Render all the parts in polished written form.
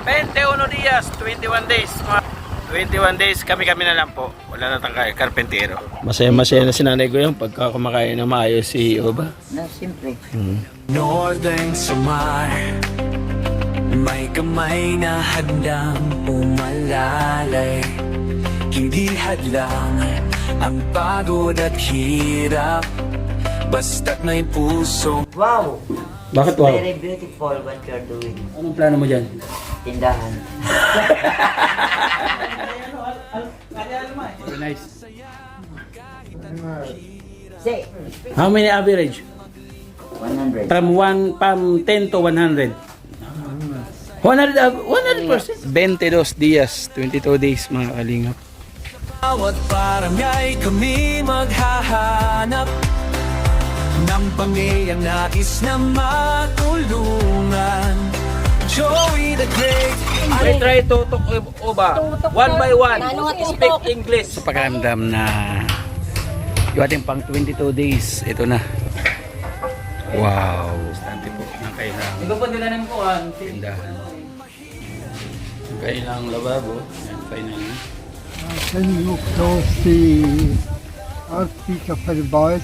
21 días, 21 days. 21 days, kami-kami na lang po. Wala na tayong karpentero. Masaya-masaya na si nanay ko yung pagka kumakain na maayos si Oba. Na, siyempre. Northern Samar, may kamay na handang umalalay. Hindi hadlang ang pagod at hirap, basta't may puso. Wow! Bakit wow? Very beautiful what you're doing. Anong plano mo dyan? Tindahan. Very nice. Say, How many average? 100. From 10 to 100. 100%. 22 días, 22 days mga kalingap. Bawat barangay kami maghahanap ng pamilyang nais na matulungan. Joey the Great. I try to talk Oba. One by one. Speak English. Sa pakiramdam na yung ating pang 22 days, ito na. Wow. Bastante po ng kailangan. Ikaw po nila ng kuhan. Tindahan. Ang kailangang lababo. And finally. Can you close the speaker for the boys?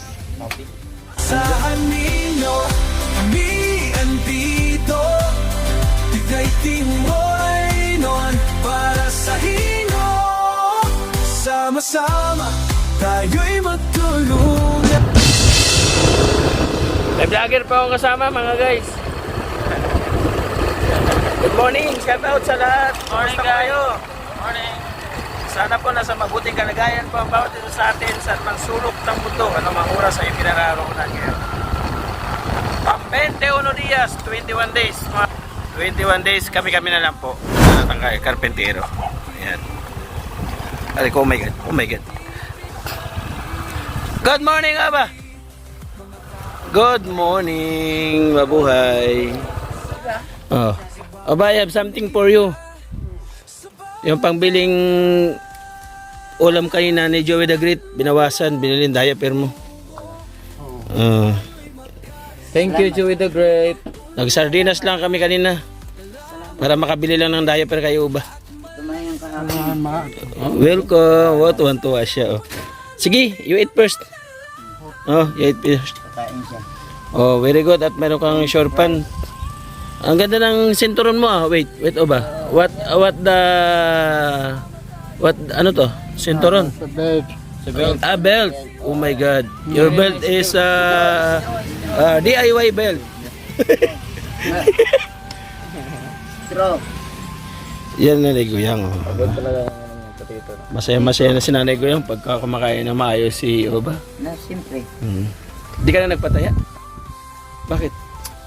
Saan ninyo kami andito? Tigay timoy noon para sa inyo. Sama-sama tayo'y magtulungan. May vlogger pa akong kasama mga guys. Good morning, shout out sa lahat. Morning kayo. Morning. Sana po nasa mabuting kalagayan po ang bawat isa sa atin sa anumang sulok ng mundo. Ano mang oras ay pinararoonan ngayon. Pang 21 días, 21 days. 21 days, kami-kami na lang po. Wala na tayong karpentero. Ayan. Ay ko, oh my God. Oh my God. Good morning, Aba. Good morning, mabuhay. Oh. Aba, I have something for you. Yung pangbiling ulam kanina ni Joey the Great, binawasan, binilin diaper mo. Thank you, Joey the Great. Nagsardinas lang kami kanina para makabili lang ng diaper kayo ba. Tumayang kahapon. Welcome. What tuwan-tuwa siya. Oh. Sige, you eat first. Oh, you eat first. Pakain siya. Oh, very good. At meron kang short pan. Ang ganda ng sinturon mo ah. Wait, ba? What ano to? Sinturon? The bed. A belt. Oh my God. Your belt is DIY belt. Straw. Yan na Guyang. Oh. Masaya-masaya na si Nanay Guyang pagka kumakain na maayos si Oba. Na, siyempre. Di ka na nagpataya? Bakit?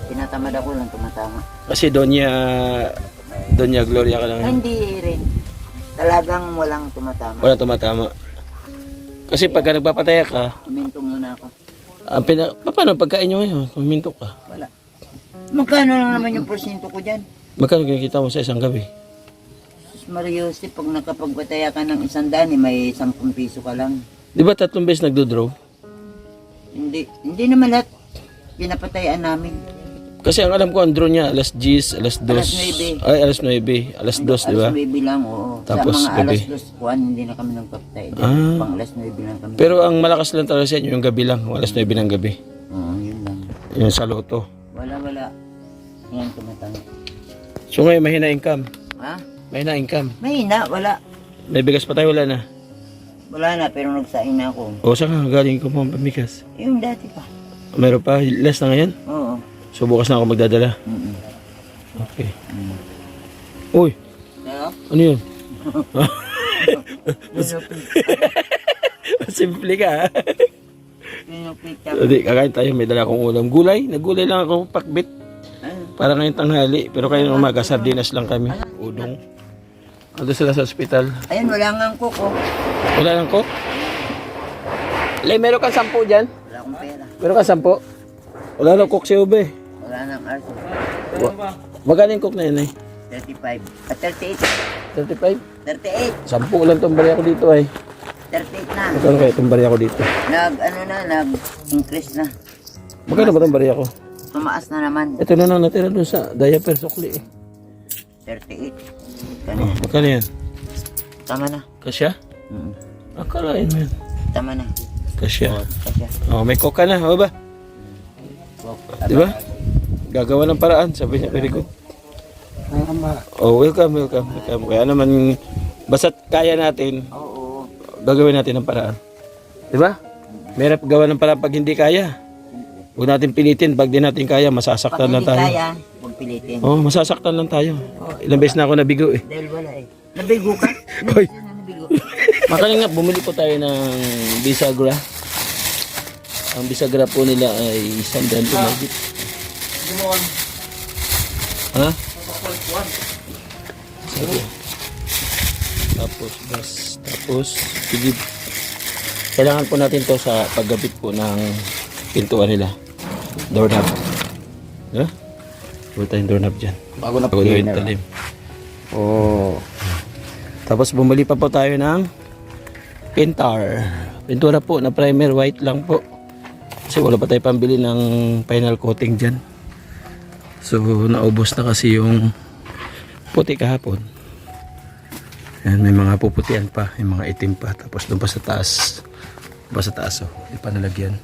Tinatamad ako lang tumatama. Kasi Doña Gloria ka lang. Hindi rin. Talagang walang tumatama. Wala tumatama. Kasi pagka nagpapataya ka, Kuminto muna ako. paano pagkain nyo ngayon? Kuminto ka. Wala. Magkano lang naman yung porsyento ko dyan? Magkano kinikita mo sa isang gabi? Sus Mariosip, pag nakapagpataya ka ng 100, may 10 piso ka lang. Di ba 3 beses nagdo-draw? Hindi naman lahat pinapatayaan namin. Kasi ang alam ko, ang draw niya, alas 10, alas 2. Alas 9. Ay, alas 9. Alas 2, di ba? Alas 9 lang, oo. Tapos sa mga gabi. alas 2, hindi na kami nagpapatay. Pang alas 9 lang kami. Pero ang malakas lang talaga sa inyo, yung gabi lang. Alas 9 ng gabi. Oo, yun lang. Yung sa loto. Wala. Yan, tumatang. So ngayon, mahina income. Ha? Mahina income. Mahina, wala. May bigas pa tayo, wala na. Wala na, pero nagsain na ako. O, saan ka galing ko po ang pamigas? Yung dati pa. Meron pa, less na ngayon? Oo. So bukas na ako magdadala. Okay. Uy, Ano? ano yun? Simple ka ha? Pinupita. Hindi, kakain tayo, may dala akong ulam. Gulay, nagulay lang ako pakbit. Ano? Para ngayong tanghali. Pero kayo ng umaga, sardinas lang kami. Udong. Ando sila sa ospital. Ayun, wala nga ang kuko. Wala lang ko? Lay, meron kang 10 dyan? Wala akong pera. Meron kang 10? Wala lang cook si Ube. Wala nang arso. Magaling cook na yun eh. 35. At 38. 35? 38. 10 lang itong bariya ko dito eh. 38 na. Magkano kaya itong bariya ko dito? Nag-increase na. Magkano ba itong bariya ko? Tumaas na naman. Ito na lang natira doon sa diaper sukli eh. 38. Kanina. Magkano yan? Tama na. Kasya? Mm. Akalain mo yan. Tama na. Kasya. Kasya. Oh, may coke ka na, o ba? Di ba? Gagawa ng paraan, sabi niya, very good. Oh, welcome. Kaya naman, basta't kaya natin, Oo. gagawin natin ng paraan. Di ba? Merap gawa ng paraan pag hindi kaya. Huwag natin pilitin, pag di natin kaya, masasaktan Pag lang hindi tayo. kaya, huwag pilitin. Oh, masasaktan lang tayo. Ilang beses na ako nabigo eh. Dahil wala eh. Nabigo ka? Hoy. Nabigo. Makalinga, bumili po tayo ng bisagra. Ang bisagra po nila ay 100 mahigit. Ha? Sige. Tapos, sige. Kailangan po natin to sa paggabit po ng pintuan nila. Doorknob. Ha? Puro tayong doorknob dyan. Bago na Bago yung talim. Oh. Tapos bumili pa po tayo ng pintar. Pintura po na primer white lang po. Kasi wala pa tayo pambili ng final coating dyan. So naubos na kasi yung puti kahapon. Yan, may mga puputian pa, may mga itim pa. Tapos doon pa sa taas. Oh, hindi pa nalagyan.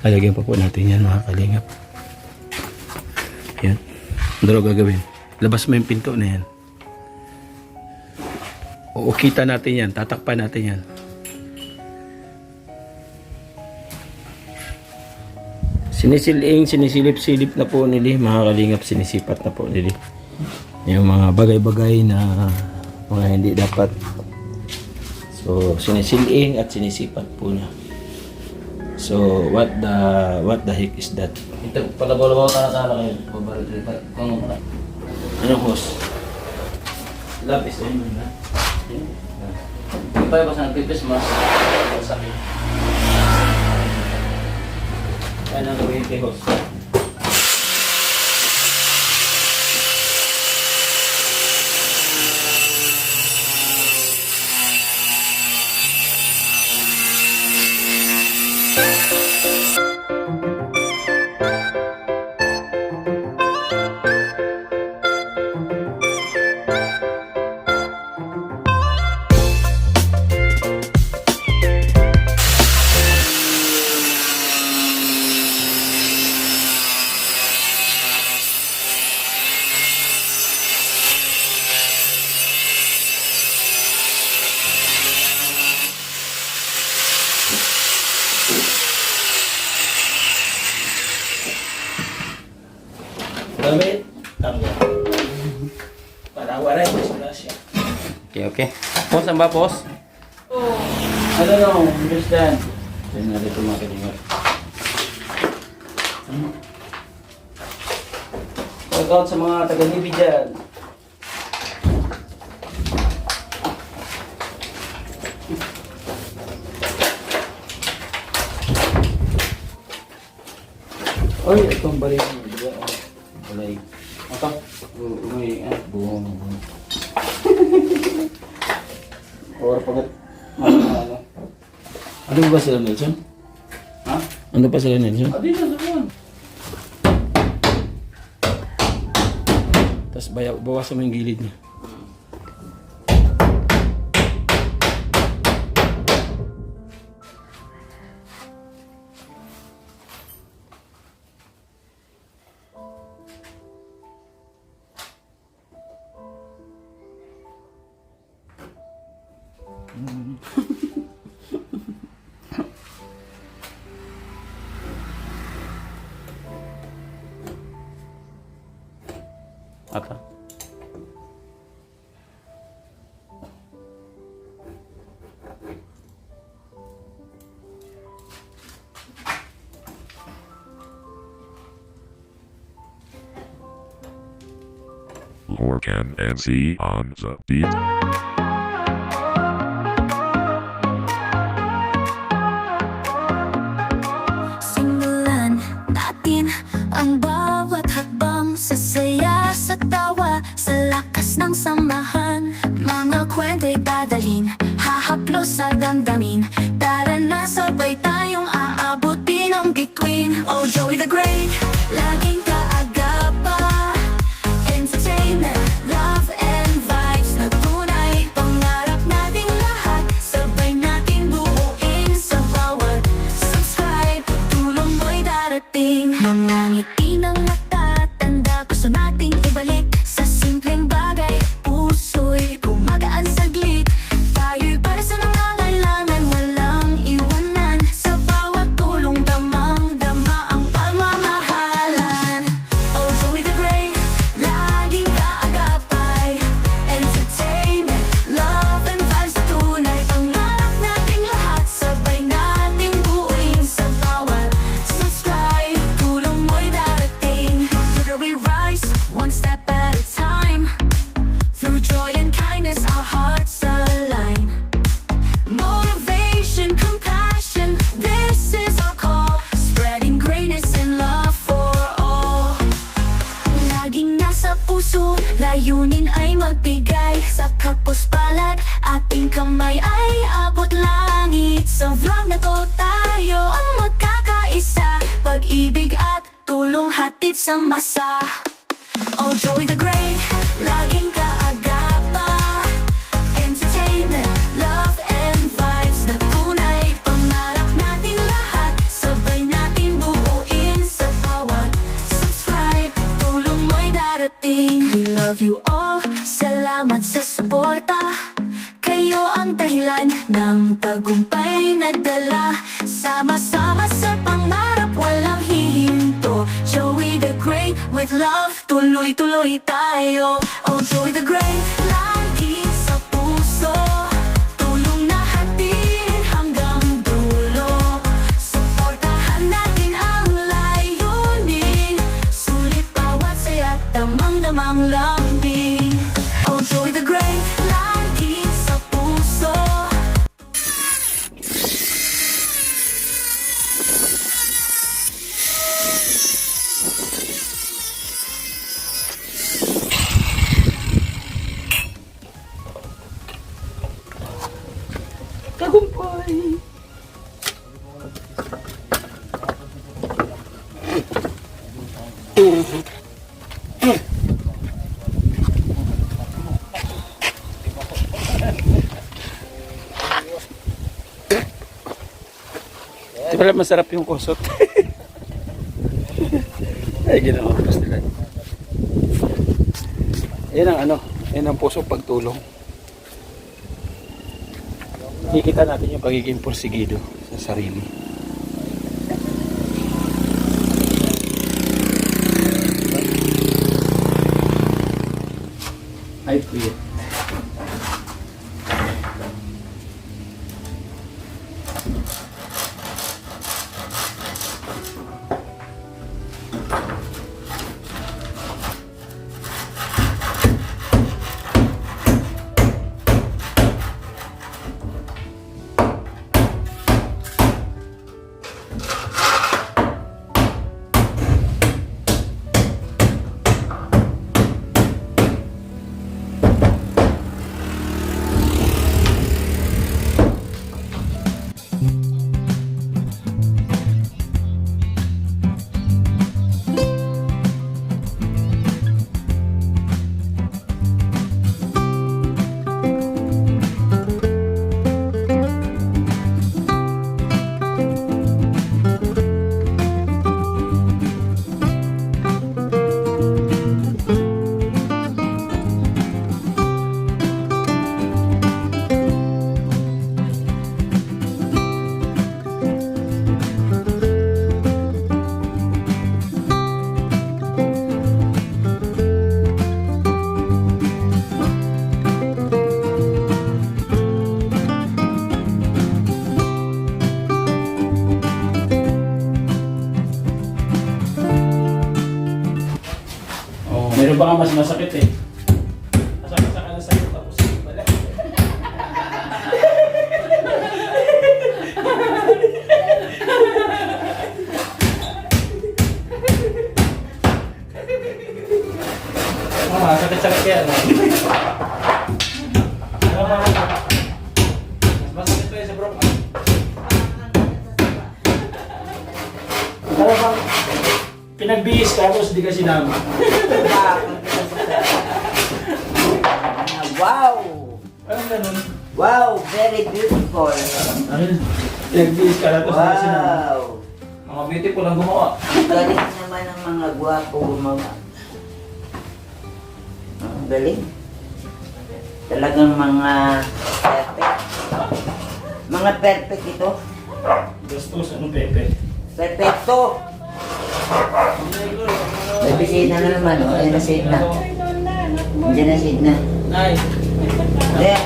Lalagyan pa po natin yan mga kalingap. Yan. Ano gagawin? Labas mo yung pinto na yan. Uukita natin yan. Tatakpan natin yan. Sinisilip-silip na po nili. Mga kalingap, sinisipat na po nili. Yung mga bagay-bagay na mga hindi dapat. So, sinisiling at sinisipat po niya. So, what the heck is that? Ito, palabaw-labaw ka kayo. Kung ano. Ano hose? Lapis na yun na. Hindi pa yung basta nagpipis mas. Sabi. Kaya nang gawin kay hose. Gamit. Tanggal. Para waray mo sa siya. Okay. Pos, ang ba, pos? Ano no, understand? Tignan natin ito mga kalingap. Shout out sa mga taga-Nibi dyan. Oy, itong balik mo. Diba? Balay. Ito. May buhong. Or pagkat... Ano? Ano ba sila, Nelson? Ha? Ano pa sila, Nelson? Adi na, doon. Tapos bawasan mo yung gilid niya. Apa? Lorcan and Z on the beat. Simulan natin ang bawat hakbang sa saya, sa tawa, sa lakas ng samahan. Mga kwento'y dadalhin, hahaplos sa damdamin. Tara na, sabay tayong aabutin ang bituin. Oh, Joey the Great, laging kaagapa. Entertainment, amin ay magbigay sa kapos-palad. Ating kamay ay abot langit. Sa vlog na to tayo ang magkakaisa. Pag-ibig at tulong hatid sa masa. Oh, Joey the Great, laging kaagapa. Entertainment, love and vibes na tunay. Pangarap natin lahat, sabay natin buuin sa bawat subscribe. Tulong mo'y darating. We love you all, salamat sa suporta. Kayo ang dahilan ng tagumpay na dala. Sama-sama sa pangarap, walang hihinto. Joey the Great, with love, tuloy-tuloy tayo. Oh, Joey the Great, lagi sa puso. Tulong na hatid hanggang dulo. Suportahan natin ang layunin. Sulit bawat saya't damang-damang lambing. Oh, Joey the Great, lagi sa puso. Tagumpay! Di pala masarap yung kusot. Ay, ginawa ko nila. Yan ang ano, yan ang puso pagtulong. Nakikita natin yung pagiging porsigido sa sarili. Ay, kuya. Meron baka mas masakit eh. Masakit sa kanan sa'yo tapos wala. Sakit-sakit yan. Mas masakit pa yun sa bro. Pero bang pinagbihis ka tapos di ka sinama. Wow! Anong ganun? Wow! Very beautiful! Pinagbihis ka tapos di ka sinama. Wow! Mga beautiful ang gumawa. Galing naman ang mga gwapo gumawa. Ang galing. Talagang mga perfect. Mga perfect ito. Gastos, anong pepe? Perfecto! May bisita na naman, o. Ayan na seat na. Diyan na seat na. Ay! Ayan.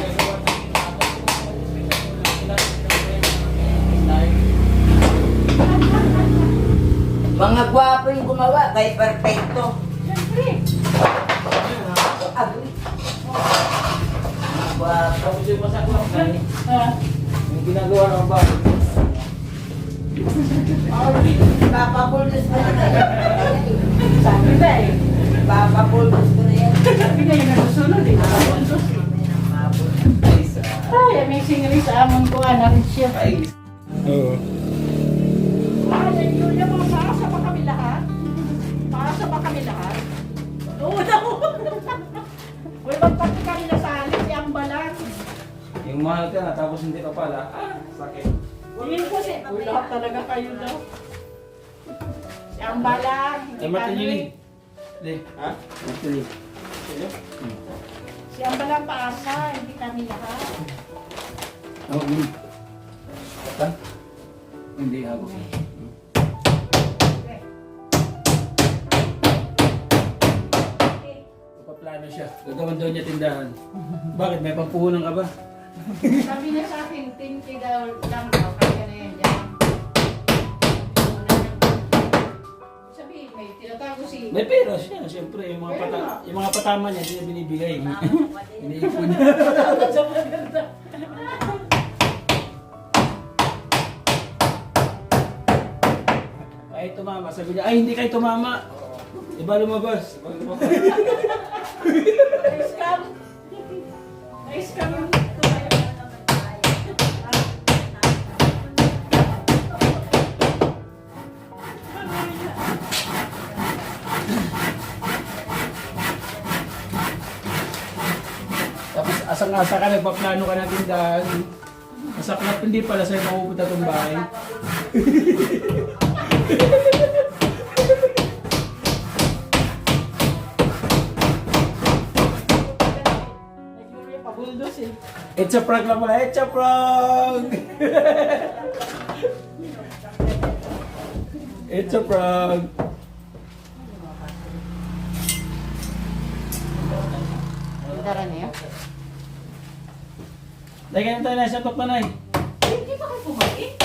Mga gwapo yung gumawa, kay perfecto. Mga gwapo. Tapos yung masaklap na eh. Yung ginagawa ng bago. Papapulis na na. Sabi ba eh. Papapulbos ko na yan. Sabi na yung nasusunod eh. Nakapuntos eh. Ay, amazing rin sa amon ko. Ano rin siya. Oo. Ay, Julia, mga paasa ba kami lahat? Paasa ba kami lahat? Oo daw. Uy, magpati kami nasali si Ambalan. Yung mahal ka na, tapos hindi ka pala. Sakit. Tingin ko si... Uy, lahat talaga kayo daw. Si Ambalan. Ay, Martin Yuling. Hindi. Ha? Actually. Si Ambalan paasa, hindi kami lahat. Oo. Hindi ako. Paplano siya. Gagawin daw niya tindahan. Bakit? May pampuhunan ka ba? Sabi niya sa akin, 10K daw lang daw, kaya na yan dyan. Sabi, may tinatago si... May pera siya. Siyempre, yung mga patama niya, hindi niya binibigay. Iniipon niya. Sa maganda. Kahit tumama, sabi niya, ay hindi kayo tumama. Iba lumabas. Scam. Scam yung tumayo. Tapos asang-asa ka, nagpaplano ka ng tindahan. Masaklap hindi pala sa'yo mapupunta itong bahay. Nag-Julia pabuldos eh. It's a prank lang pala. It's a prank! It's a prank! Dara na yun. Dahil ganyan tayo na siya tok na Hindi pa kayo pumain?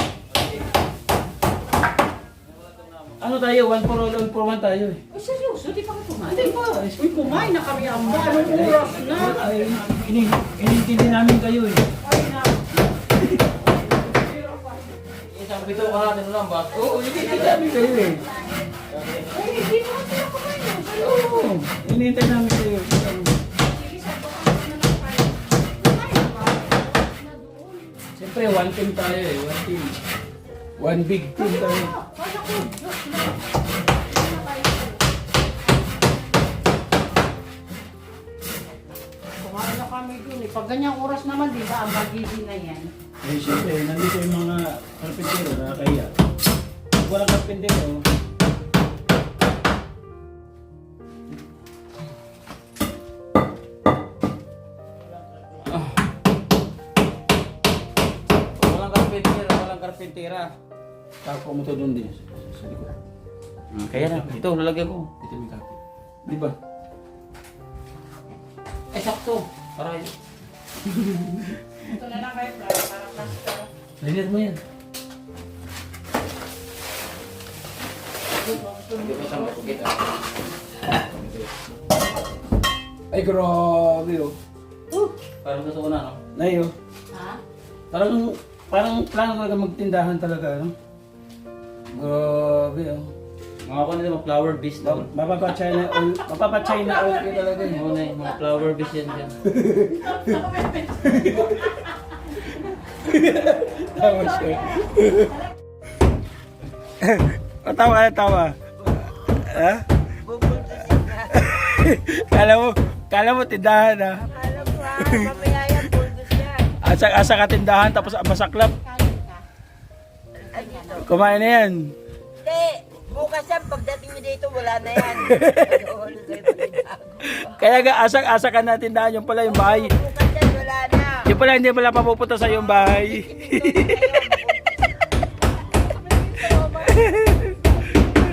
Ano tayo? One for all, all for one tayo eh. Oh, seryoso? Di pa kayo pumain? Hindi pa. Uy, kumain na kami ang ba? Anong oras na? Ay, inintindi namin kayo eh. Ay na. Isang pito ka natin lang ba? Oo, inintindi namin kayo eh. Ay, hindi naman sila kumain. Oo, inintindi namin kayo. Siyempre, one team tayo eh. One team. One big team tayo. Kumain na kami dun eh. Pag ganyang oras naman, di ba, ang magiging na yan. Eh, siyempre, nandito yung mga karpintero na kaya. Pag walang karpintero, Walang karpentera, walang karpentera. tapo mo to doon din. Sa likod. Kaya na, ito, lalagyan ko. Ito yung kapit. Di ba? Eh, sakto. Para yun. Ito na lang kayo, para plaster. Linis mo yan. Hindi pa sa mapagkita. Ay, grabe oh. Parang gusto ko na, no? Nay oh. Ha? Parang plano talaga magtindahan talaga, no? Grabe oh. Mga ko nila, mga flower bees na. Mapapa-China oil kayo talaga eh. Muna yung mga flower bees yan dyan. Tawa siya. Tawa ka, tawa. Ha? Kala mo tindahan ha? Alam ko ha, mamaya yan, bulbos yan. Asa ka tindahan tapos masaklap. Ay, dito. Kumain na yan. Hindi, bukas yan, pagdating nyo dito, wala na yan. Ano sa'yo pagdago? Kaya nga asa ka na tindahan yung pala yung bahay. Bukas yan, wala na. Yung pala hindi pala papupunta sa yung bahay.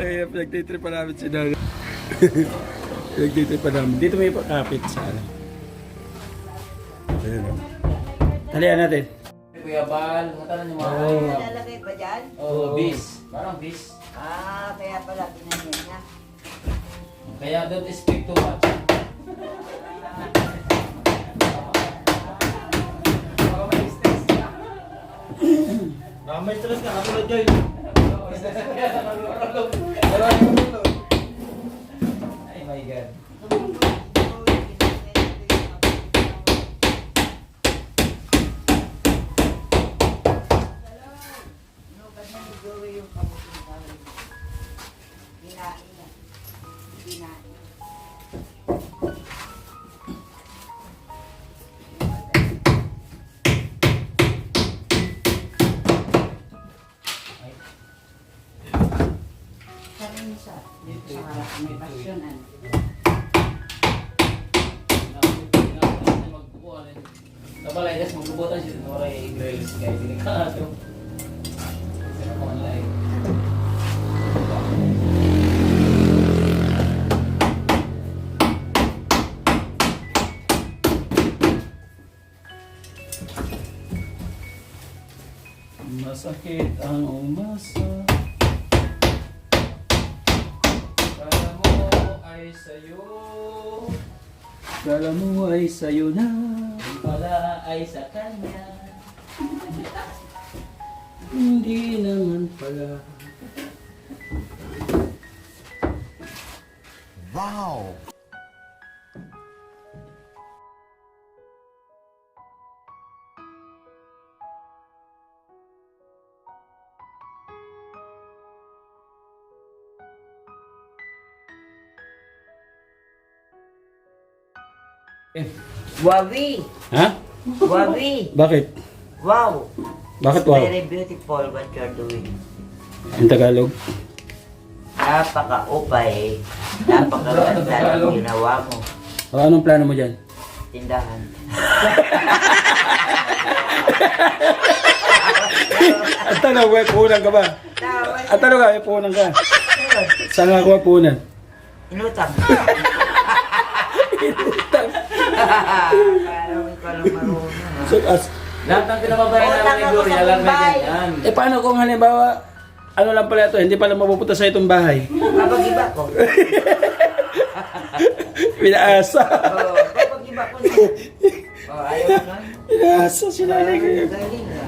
Ay, pinagtitrip pa namin si Dog. Pinagtitrip pa namin. Dito may kapit sa ano. Ayan. Talian natin. Kuya Bal, matalan yung mga Lalagay pa dyan? Oh, bees. Parang bees. Ah, kaya pala pinanyan niya. Kaya don't speak too much. May stress ka, katulad Joy. Ay my God. Kabalay, guys, magbubutan siya. Oray, grills, guys. Delikado. Sira ko online. Masakit ang umasa. Kala mo ay sa'yo. Kala mo ay sa'yo na. Pala ay sa kanya. Hindi naman pala. Wow! Wawi! Ha? Wawi! Bakit? Wow! Bakit Very beautiful what you're doing. In Tagalog? Napaka-upay. Napakaganda ng ginawa mo. O, anong plano mo dyan? Tindahan. At tanong, may puhunan ka ba? At tanong ka, may puhunan ka? Saan nga ako may puhunan? Inutang. Parang ikaw lang marunong. So, Lahat ng pinapabayan Utang namin ni ako Gloria, sa alam na Mumbai. ganyan. paano kung halimbawa, ano lang pala ito, hindi pala mapupunta sa itong bahay? Kapag-iba ko. Pinaasa. Oo, kapag-iba ko na. Oh, ayaw mo nun? Pinaasa sila. Galing na.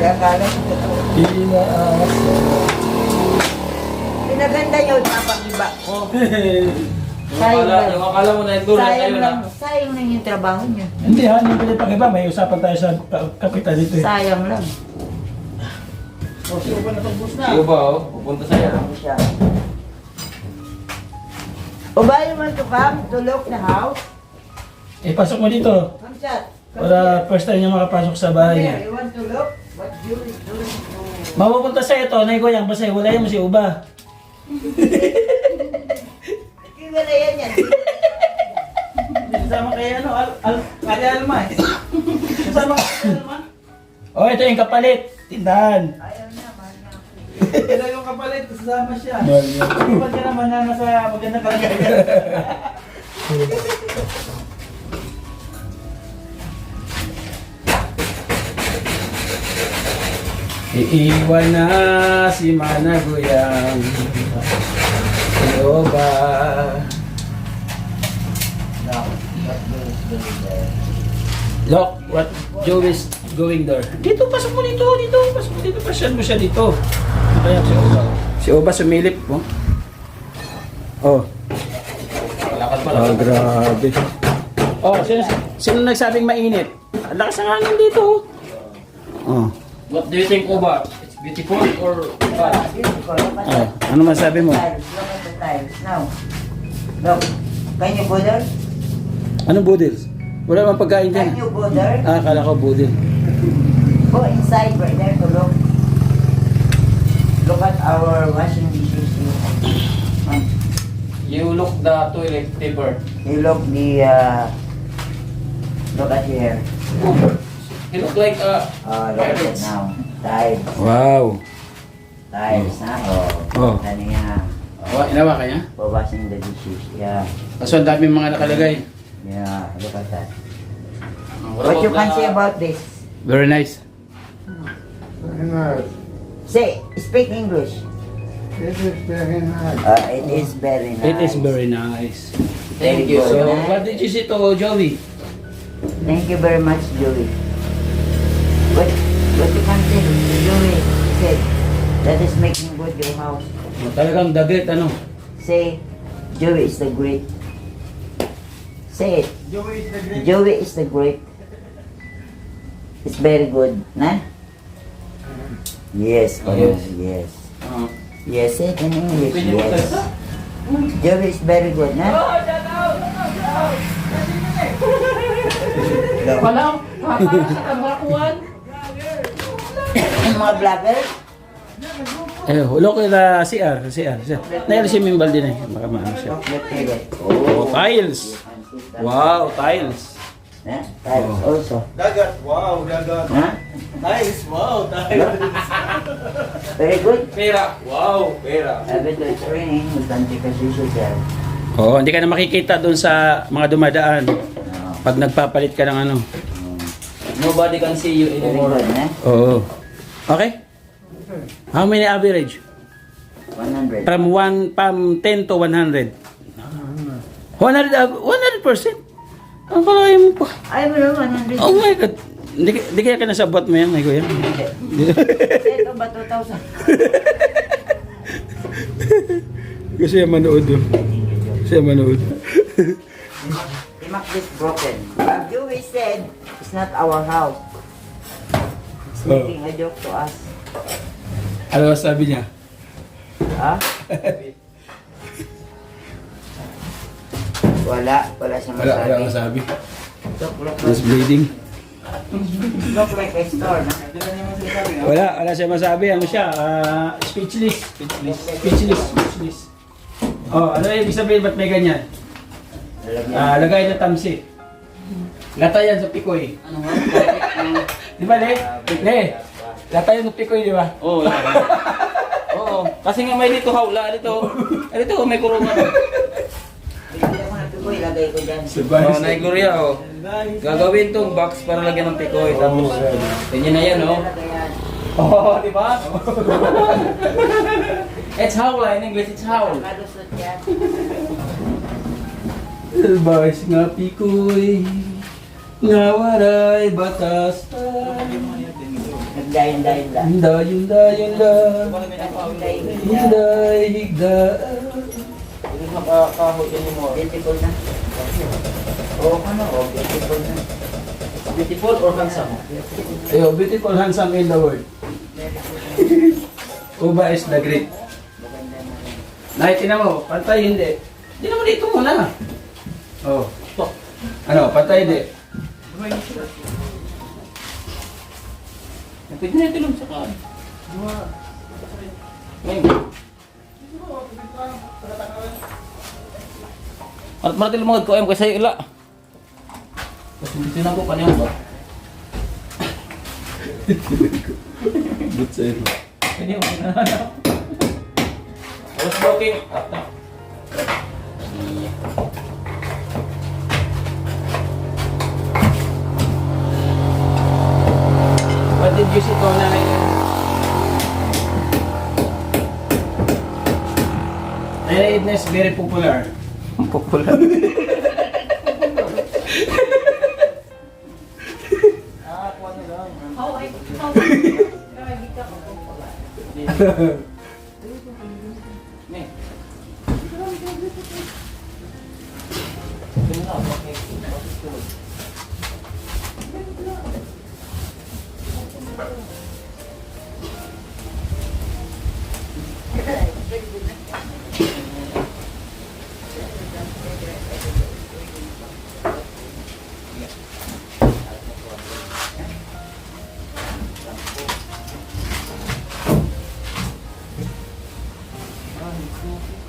Kaya kala mo totoo. Pinaasa. Pinaganda yun, kapag-iba ko. Yung akala mo na yung Gloria sa'yo na. Sayang lang yung trabaho niya. Hindi ha, hindi pala pag iba, may usapan tayo sa kapitan dito. Sayang lang. Iyo ba oh? Pupunta sa'yo. Sayang siya. Ubay man to come to look the house. Eh, pasok mo dito. Come chat. Para first time niya makapasok sa bahay niya. You want to look what you is doing? Mapupunta sa'yo to, Nay Goyang, basta wala mo si Uba. Iba na yan yan. Kasama kay ano, Kali Alma eh. Kasama kay Alma. Oh, ito yung kapalit. Tindahan. Ayaw na, mahal na. Kaya yung kapalit, kasama siya. Mahal niya. Ipan ka naman na nasa magandang kalagayan. Iiwan na si Managuyang. Ano ba? Look, what Joe is going there. Dito, pasok mo dito, dito. Pasok mo dito, pasyan mo siya dito. Kaya si Oba. Si Oba sumilip. Oh. Oh. Lakad pala. Oh, grabe. Oh, sino nagsabing mainit? Ang lakas ng hangin dito. Oh. What do you think, Oba? It's beautiful or bad? Oh, ano masabi mo? Tiles, look at the tiles. Now, look. Can you bother? Anong budils? Wala namang pagkain Can dyan. you bother? Ah, akala ko budil. Go inside right there to look. Look at our washing dishes here. You look the toilet paper. You look the, look at here. You look like Look at it now. Tiles. Wow. Tiles, na. Oh. Ano yan? Inawa ka niya? For washing the dishes. Yeah. Kaso ang dami mga nakalagay. Yeah. Look at that. What What you about can say about this? Very nice. Very nice. Say, speak English. It is very nice. It is very nice. It is very nice. Very Thank you. good. So, what did you say to Joey? Thank you very much, Joey. What you can say, Joey said, that is making good your house. Talagang the great ano. Say, Joey is the great. Say it. Joey is the great. It's very good, na? Yes, Yes. yes. Yes, say it in English. Yes. Joey is very good, na? Wala, para sa kamarakuan. Yung mga vlogger, Eh, hulo ko na CR. Nayari si Mimbal din eh. Baka maano siya. chocolate favorite. Oh, tiles. Wow, tiles. Ha? Tiles also. Dagat, wow, dagat. Ha? Nice, wow, dagat. Very good. Pera. Wow, pera. Every day training, magtanti kasi siya. Oo, hindi ka na makikita doon sa mga dumadaan. No. Pag nagpapalit ka ng ano. Nobody can see you Very anymore. good, na? Oo. Okay? How many average? 100. From 10 to 100. 100%? Ang palay mo pa. Ay, wala, 100. Oh my God. Hindi kaya ka nasabot mo yan, kuya. Ito ba 2,000? Kasi yung manood yun. Kasi yung manood. The Mac is broken. But Joey said, it's not our house. He's making a joke to us. Ano sabi niya? Ha? Wala siya masabi. masabi. Look He's bleeding. like a store, na? Wala siya masabi. Ano siya? Speechless. Oh, ano ibig sabihin ba't may ganyan? Lagay na tamsi. Lata yan sa pikoy. Ano nga? Di ba, Le? Lata yan sa pikoy, di ba? Oo. Oo. Kasi nga may dito hawla dito. Dito may kurungan. Hindi ako natukoy, ilagay ko dyan. Oh, naigurya oh. Gagawin tong box para lagyan ng pikoy. Tapos, ganyan na yan oh. Oh, di ba? It's hawla in English, it's howl. Kalusot yan. Elbais nga pikoy, nga waray batas. Nagdayin-dayin lang. Dayon lang, Nagdayin-dayin. hinday higdaan. Hindi makakahoy anymore. Beautiful na. Oo, ano? Beautiful na. Beautiful or handsome? Ayo, beautiful, handsome in the world. Uba is the great. Nakikita mo, pantay hindi. Hindi naman dito muna. Oh. Ano, pantay hindi. Pwede na ito lang sa kaan. Ngayon. At maratil mga ko ayam kasi ila. Kasi dito na ko kanya ba? Good sa'yo. Ini mo na. I was smoking. What did you see ko na Nailaidness very popular. Popular.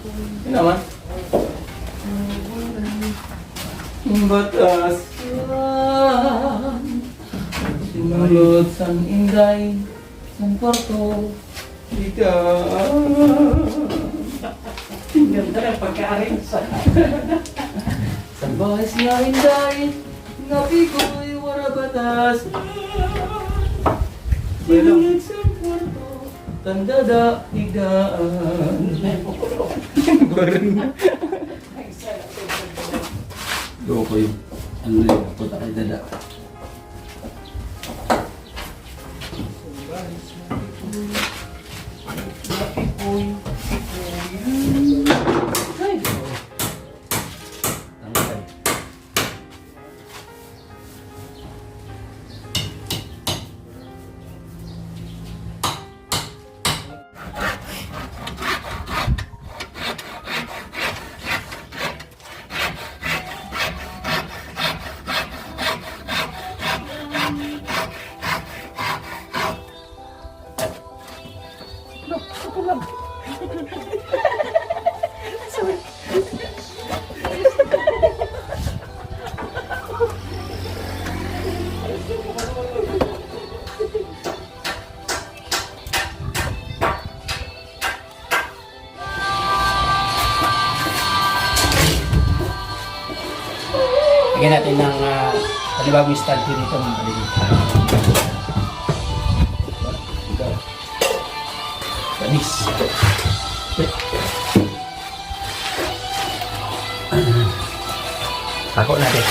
Ini naman. Batas yan, sinulod sang inday, sang kwarto, Ganda ng pagka-aring sa... sang bahis nga inday, nga pikoy wara batas. Sinulod sang kwarto, tandada higaan. Go ko yung ano yun, punta kay dada. Lagyan natin ng panibagong stand dito mga kalibig. Panis. Tako natin.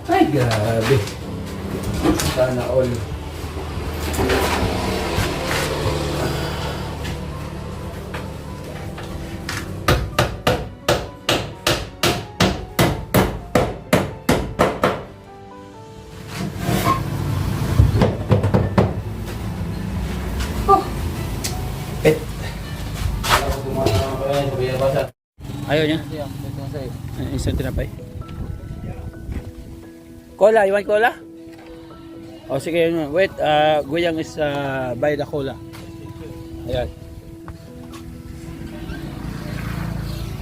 Ay, grabe. Sana all. Pet. Ayaw niya? Isang tinapay. Cola, you want cola? O sige, wait, Guyang is buy the cola. Ayan.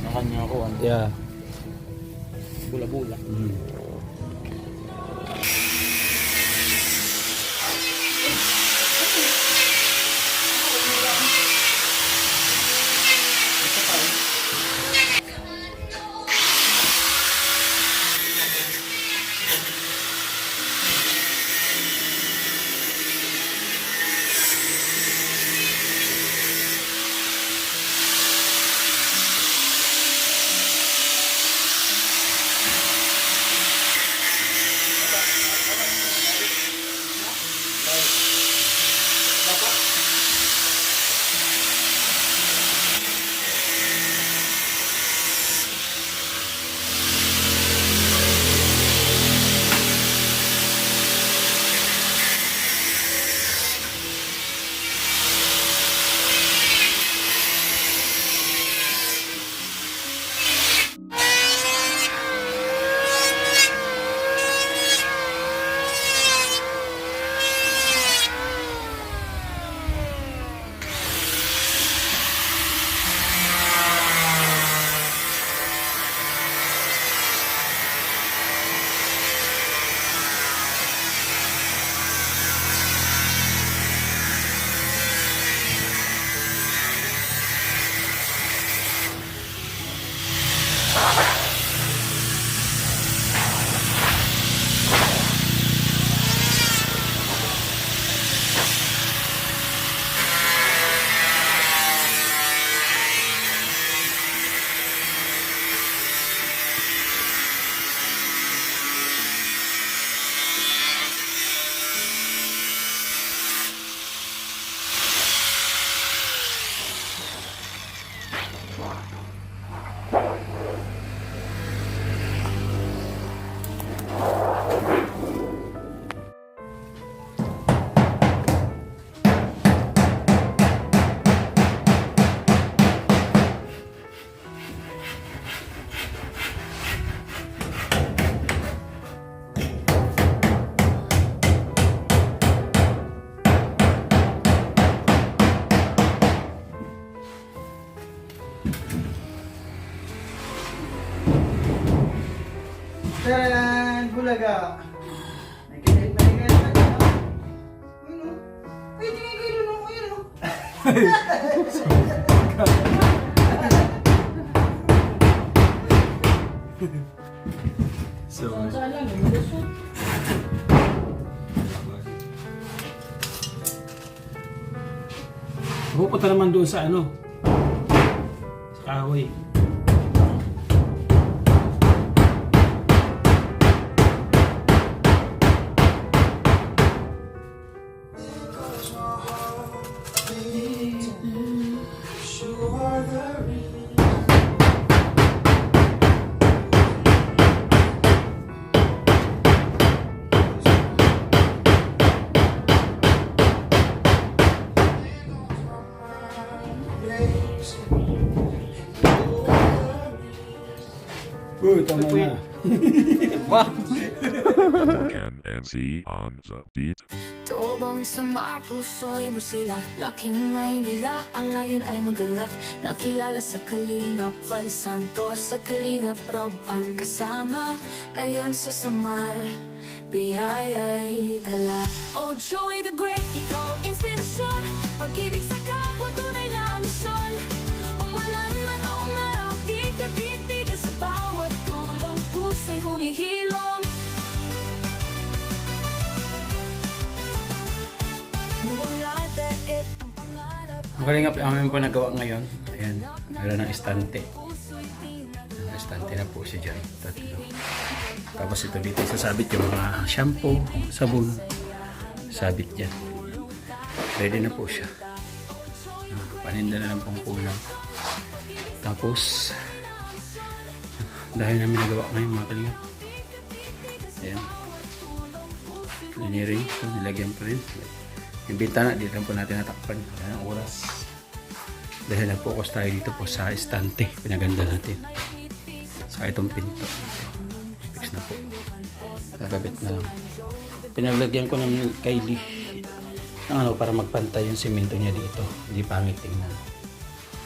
Nakanya ako. Yeah. Bula-bula. Taran! Bulaga! May kilit na rin kayo na. Ano? Ay, tingin kayo nun. Ayun o. Pupunta naman doon sa ano? Sa kahoy. are the Uy, tama na. Ken and Z on the beat. Tubong sa mga puso'y musila Laking may nila, ang layon ay magalak Nakilala sa Kalingap Val Santos Sa Kalingap Rob ang kasama Ngayon sa Samar Biyaya'y dala Oh Joey the Great, ikaw ang inspirasyon Pag-ibig sa kapwa, tunay na misyon Umulan man o umaraw, di ka titigil sa bawat tulong Pusa'y humihilom Ang kalingap ang aming po nagawa ngayon. Ayan, meron ng estante. Estante na po siya dyan. Tatlo. Tapos ito dito isasabit yung mga shampoo, sabon. Sabit dyan. Ready na po siya. Paninda na lang pong kulang. Tapos, dahil namin nagawa ngayon mga kalingap. Ayan. Liniring. So, nilagyan pa rin. Yung bintana, dito lang po natin natakpan. Wala ng oras. Dahil nag-focus tayo dito po sa estante. Pinaganda natin. Saka itong pinto. Fix na po. Gagabit na lang. Pinaglagyan ko ng Kylie ng ano, para magpantay yung simento niya dito. Hindi pangit tingnan.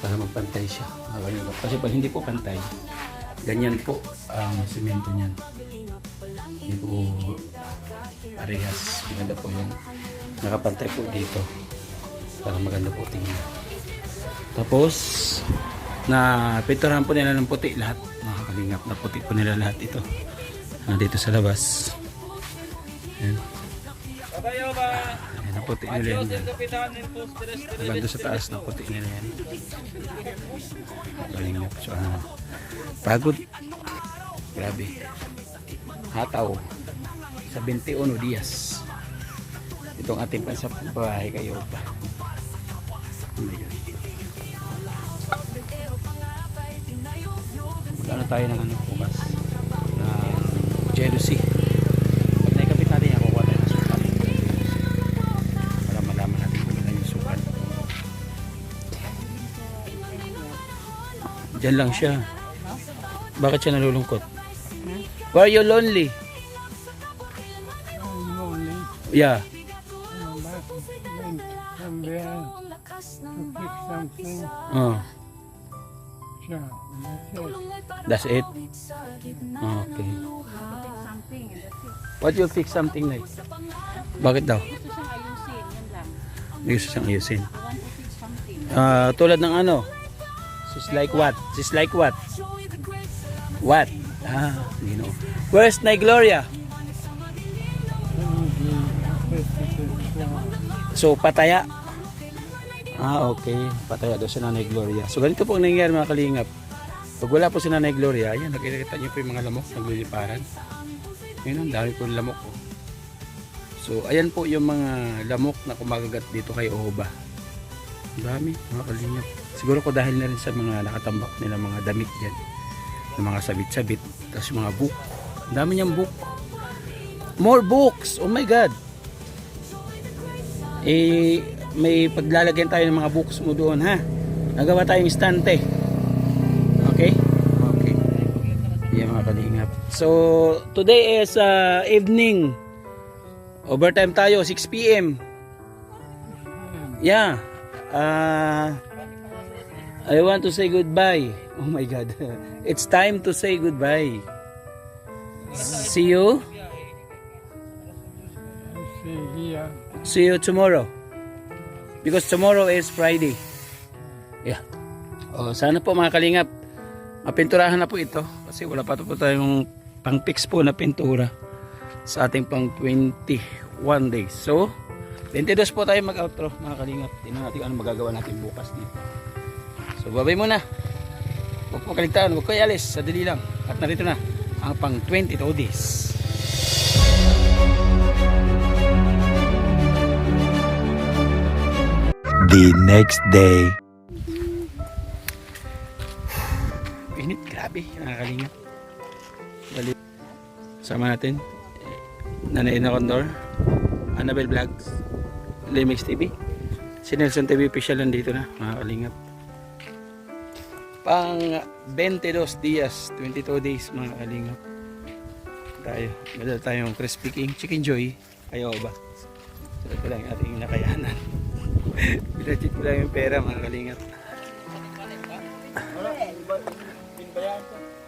Para magpantay siya. Kasi pag hindi po pantay, ganyan po ang simento niyan. Hindi po parehas. Maganda po yun. Nakapantay po dito para maganda po tingnan. Tapos na pinturahan po nila ng puti lahat, mga kalingap, na puti po nila lahat ito dito sa labas. Ayan. Ayan, na puti nila yan. Bando sa taas na puti nila yan. Kalingap. So pagod, grabe, hataw sa 21 dias itong ating pansabahay kayo pa. Magkano tayo ng ano bukas na jealousy. Pag naikapit natin yan, kukuha tayo ng sukat para malaman natin kung ilan yung sukat. Diyan lang siya. Bakit siya nalulungkot? Why are you lonely? Yeah. Oh. That's it. Okay. What you fix something like? Bakit daw? Gusto siyang ayusin. Tulad ng ano? She's like what? She's like what? What? You know. Where's Nay Gloria? So, pataya. Okay. Pataya daw si Nanay Gloria. So, ganito po ang nangyayari mga kalingap. Pag wala po si Nanay Gloria, ayan, nakikita niyo po yung mga lamok nagliliparan. Ayan, ang dami po yung lamok. So, ayan po yung mga lamok na kumagagat dito kay Oba. Ang dami, mga kalingap. Siguro ko dahil na rin sa mga nakatambak nila mga damit dyan. Yung mga sabit-sabit. Tapos yung mga book. Ang dami niyang book. More books! Oh my God! May paglalagyan tayo ng mga books mo doon, ha? Nagawa tayong estante. Okay? Okay. Yan mga kalingap. So, today is evening. Overtime tayo, 6 p.m. Yeah. I want to say goodbye. Oh my God. It's time to say goodbye. See you. See you tomorrow. Because tomorrow is Friday. Yeah. Sana po mga kalingap, mapinturahan na po ito. Kasi wala pa po tayong pang-fix po na pintura sa ating pang 21 days. So, 22 po tayo mag-outro mga kalingap. Tingnan natin ano magagawa natin bukas dito. So, babay muna. Huwag po kaligtaan, huwag kayo alis. Sadali lang. At narito na ang pang 22 days. The next day. init. Grabe, nakakalingap. Bali. Sama natin. Nanay na Condor. Annabelle Vlogs. Limix TV. Si Nelson TV official nandito na. Nakakalingap. Pang 22 dias, 22 days mga kalingap. Tayo. Madala tayong crispy king. Chicken Joy. Ayaw ba? So ito lang yung ating nakayanan. Pinachit ko lang yung pera mga kalingap.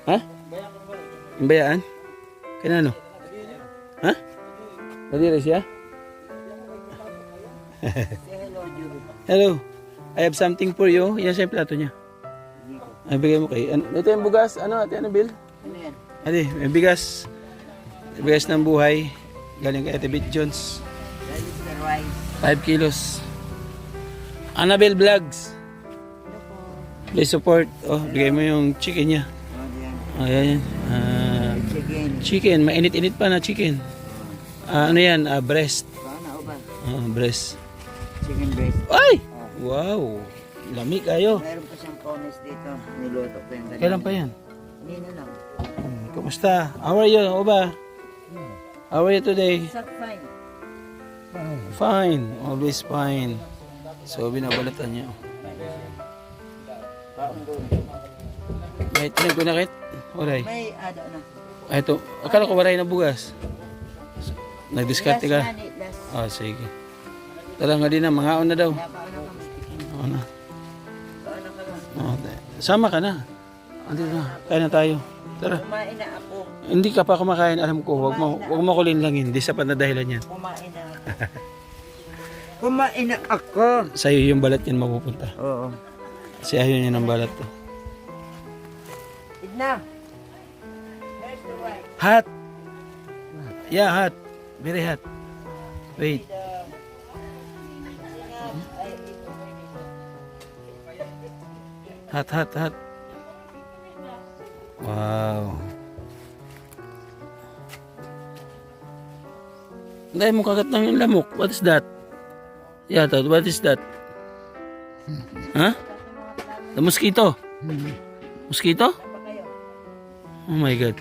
Ha? Yung bayaan? Kanano? Ha? Nadira siya? Hello. I have something for you. Yan siya yung plato niya. Ay, bigay mo kay... ito yung bugas. Ano, Ate Annabelle? Ano yan? Ate, may bigas. Bigas ng buhay. Galing kay Ate Bit Jones. That is the rice. 5 kilos. Annabelle Vlogs. Please support. Oh, bigay mo yung chicken niya. Oh, yan. Oh, yan. Chicken. Chicken. Mainit-init pa na chicken. Ano yan? Breast. Paano ba? Breast. Chicken breast. Ay! Wow! Lami kayo. Meron pa siyang promise dito. Niluto ko yung ganun. Kailan pa yan? Hindi na lang. Kumusta? How are you, Oba? How are you today? Suck fine. Fine. Always fine. So, binabalatan niya. May tinag ko na kit? Waray. May ada na. Ito. Akala ko waray na bugas. Nag-discarte ka? Last. Sige. Tara nga din na. Mangaon na daw. Oo na. Sama ka na. Andito na. Kain na tayo. Tara. Kumain na ako. Hindi ka pa kumakain. Alam ko. Huwag mo kulinlangin. Hindi sapat na dahilan yan. Kumain na ako. Kumain na ako. Sa'yo yung balat yan mapupunta. Oo. Kasi ayaw niya ng balat to. Idna. Where's the rice? Hot. Yeah, hot. Very hot. Wait. Hot, hot, hot. Wow. Dahil mo kagat ng lamok. What is that? Yeah, what is that? Huh? The mosquito? Mosquito? Oh my God.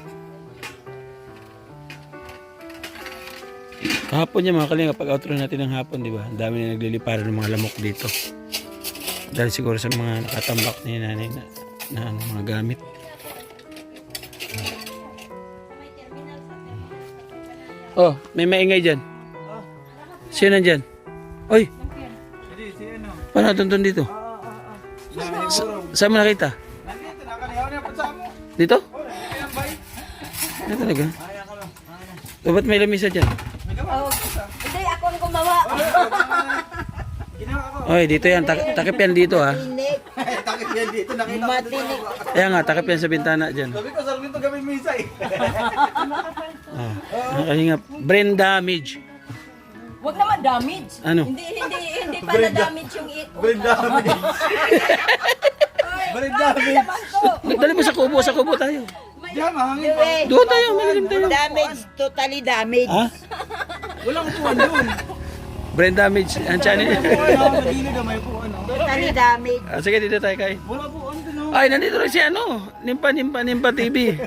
Kahapon niya mga kalinga, pag outro natin ng hapon, di ba? Ang dami na nagliliparan ng mga lamok dito. Dahil siguro sa mga nakatambak ni nanay na mga gamit. Oh, may maingay dyan. Sino nandyan? Oy! Paano tuntun dito? Saan mo nakita? Dito? Ano talaga? O ba't may lamisa dyan? Hindi, ako ang gumawa. Oy, dito yan. Takip yan dito ha. Takip yan dito, nakita ko. Matinik. Kaya nga, takip yan sa bintana dyan. Sabi ko, sarap nito gawin misa eh. Kaya nga, brain damage. Huwag naman damage. Ano? Hindi pala damage yung Brain damage. Brain damage. Dali mo sa kubo tayo. Diyan, mahangin pa. Doon tayo, malalim tayo. Damage. Totally damage. Ha? Walang upuan doon. Brain damage. Ang channel. Ano, nagilid na may upuan. Totally damage. Sige, dito tayo kay. Wala upuan doon. Ay, nandito rin si ano. Nimpa TV.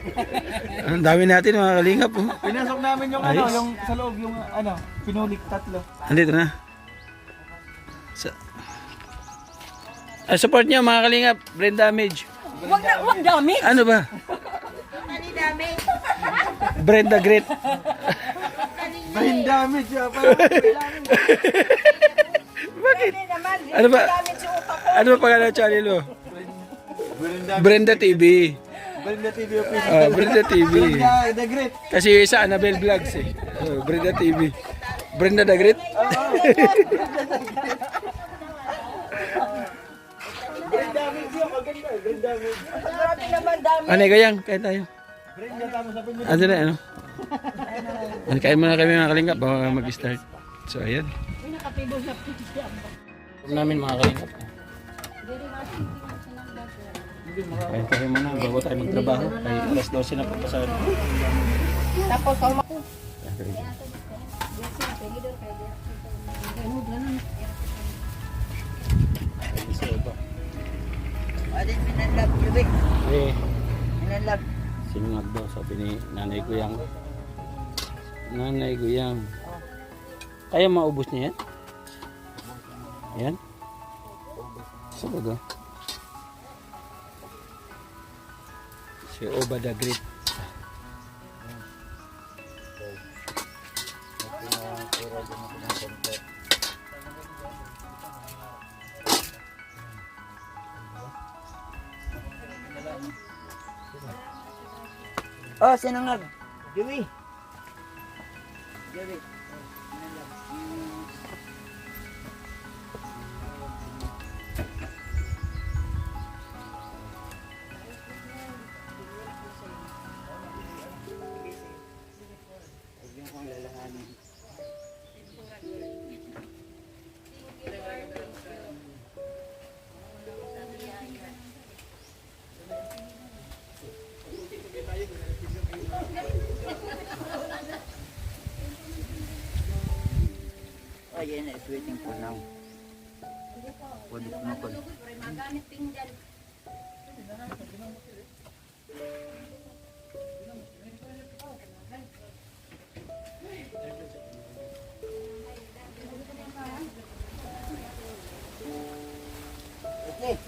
Ang dami natin mga kalingap. Oh. Pinasok namin yung Ayos. yung sa loob, yung pinulik tatlo. Nandito na. Support nyo mga kalingap. Brain damage. Huwag damage. Ano ba? Totally damage. Brenda Great. Brain damage ya pa. Bakit? Hindi naman. Ano ba? Damage yung utak ko. Ano ba pangalan ng channel mo? Brenda TV. Brenda TV official. Brenda TV. Brenda the Great. Kasi yung isa Annabelle Vlogs eh. Brenda TV. Brenda the Great. Grabe naman damage. Ano kayang? Kain tayo. Ano na ano? Ano kain muna kami mga kalingap bago mag-start. So ayan. Namin mga kalingap. Kain tayo muna bago tayo magtrabaho. Ay alas 12 na po pasado. Tapos ang What is pinanlap you eh? Eh, Manalab. Sinungag daw, sabi ni Nanay Guyang. Nanay Guyang. Kaya maubos niya yan? Yan? Sabaga. Si Oba the Great. Oh, sinangag. Joey. Joey. Oh, yan is waiting for now. Pwede ko na pag... Okay.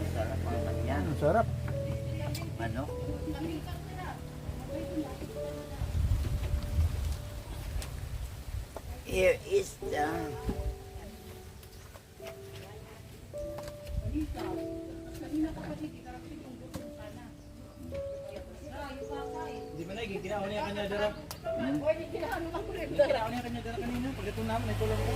Masarap ang kanyan. Sarap. Ano? Here is the... Di ba na, ginawa niya kanya dara. Ginawa niya kanya dara kanina. Pagkatong naman, ay tulong ko.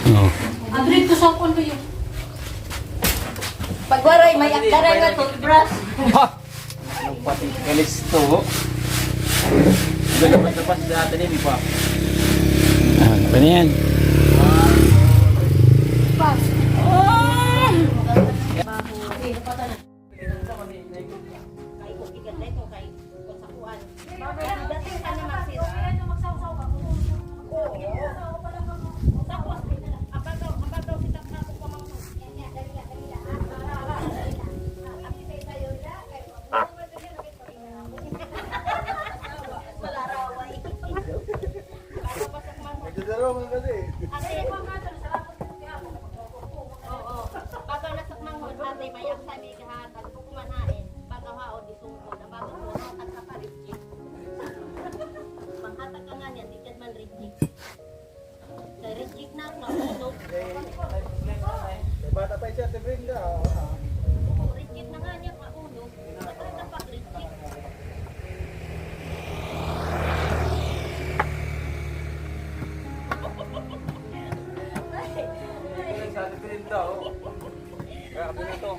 No. Andrito sa kondo yung Pagwaray, may akdaray na toothbrush. Pati kalis to. Dapat natin ini pa. Ano ba yan? Nagdadaro mo kasi. Rigid na nga niya, pauno. Tagal na pag rigid. Sabi ko rin daw. Kaya kami nito.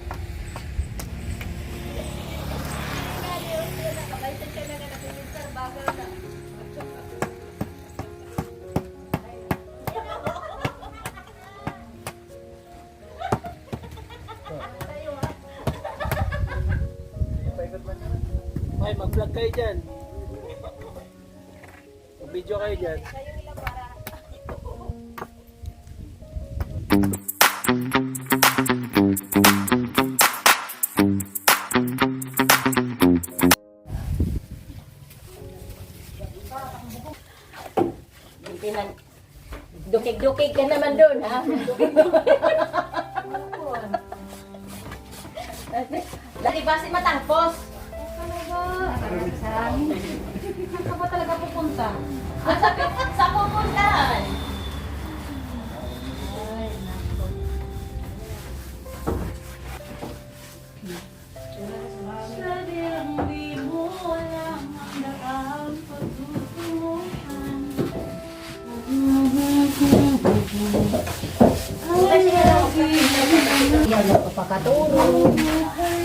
Ay, mag-vlog kayo dyan. Mag-video kayo dyan. Dukig-dukig ka naman doon, ha? Dali ba si matangpos? Saan ka ba talaga pupunta? Sa pupuntahan? Yan ako pakatulog. Yan.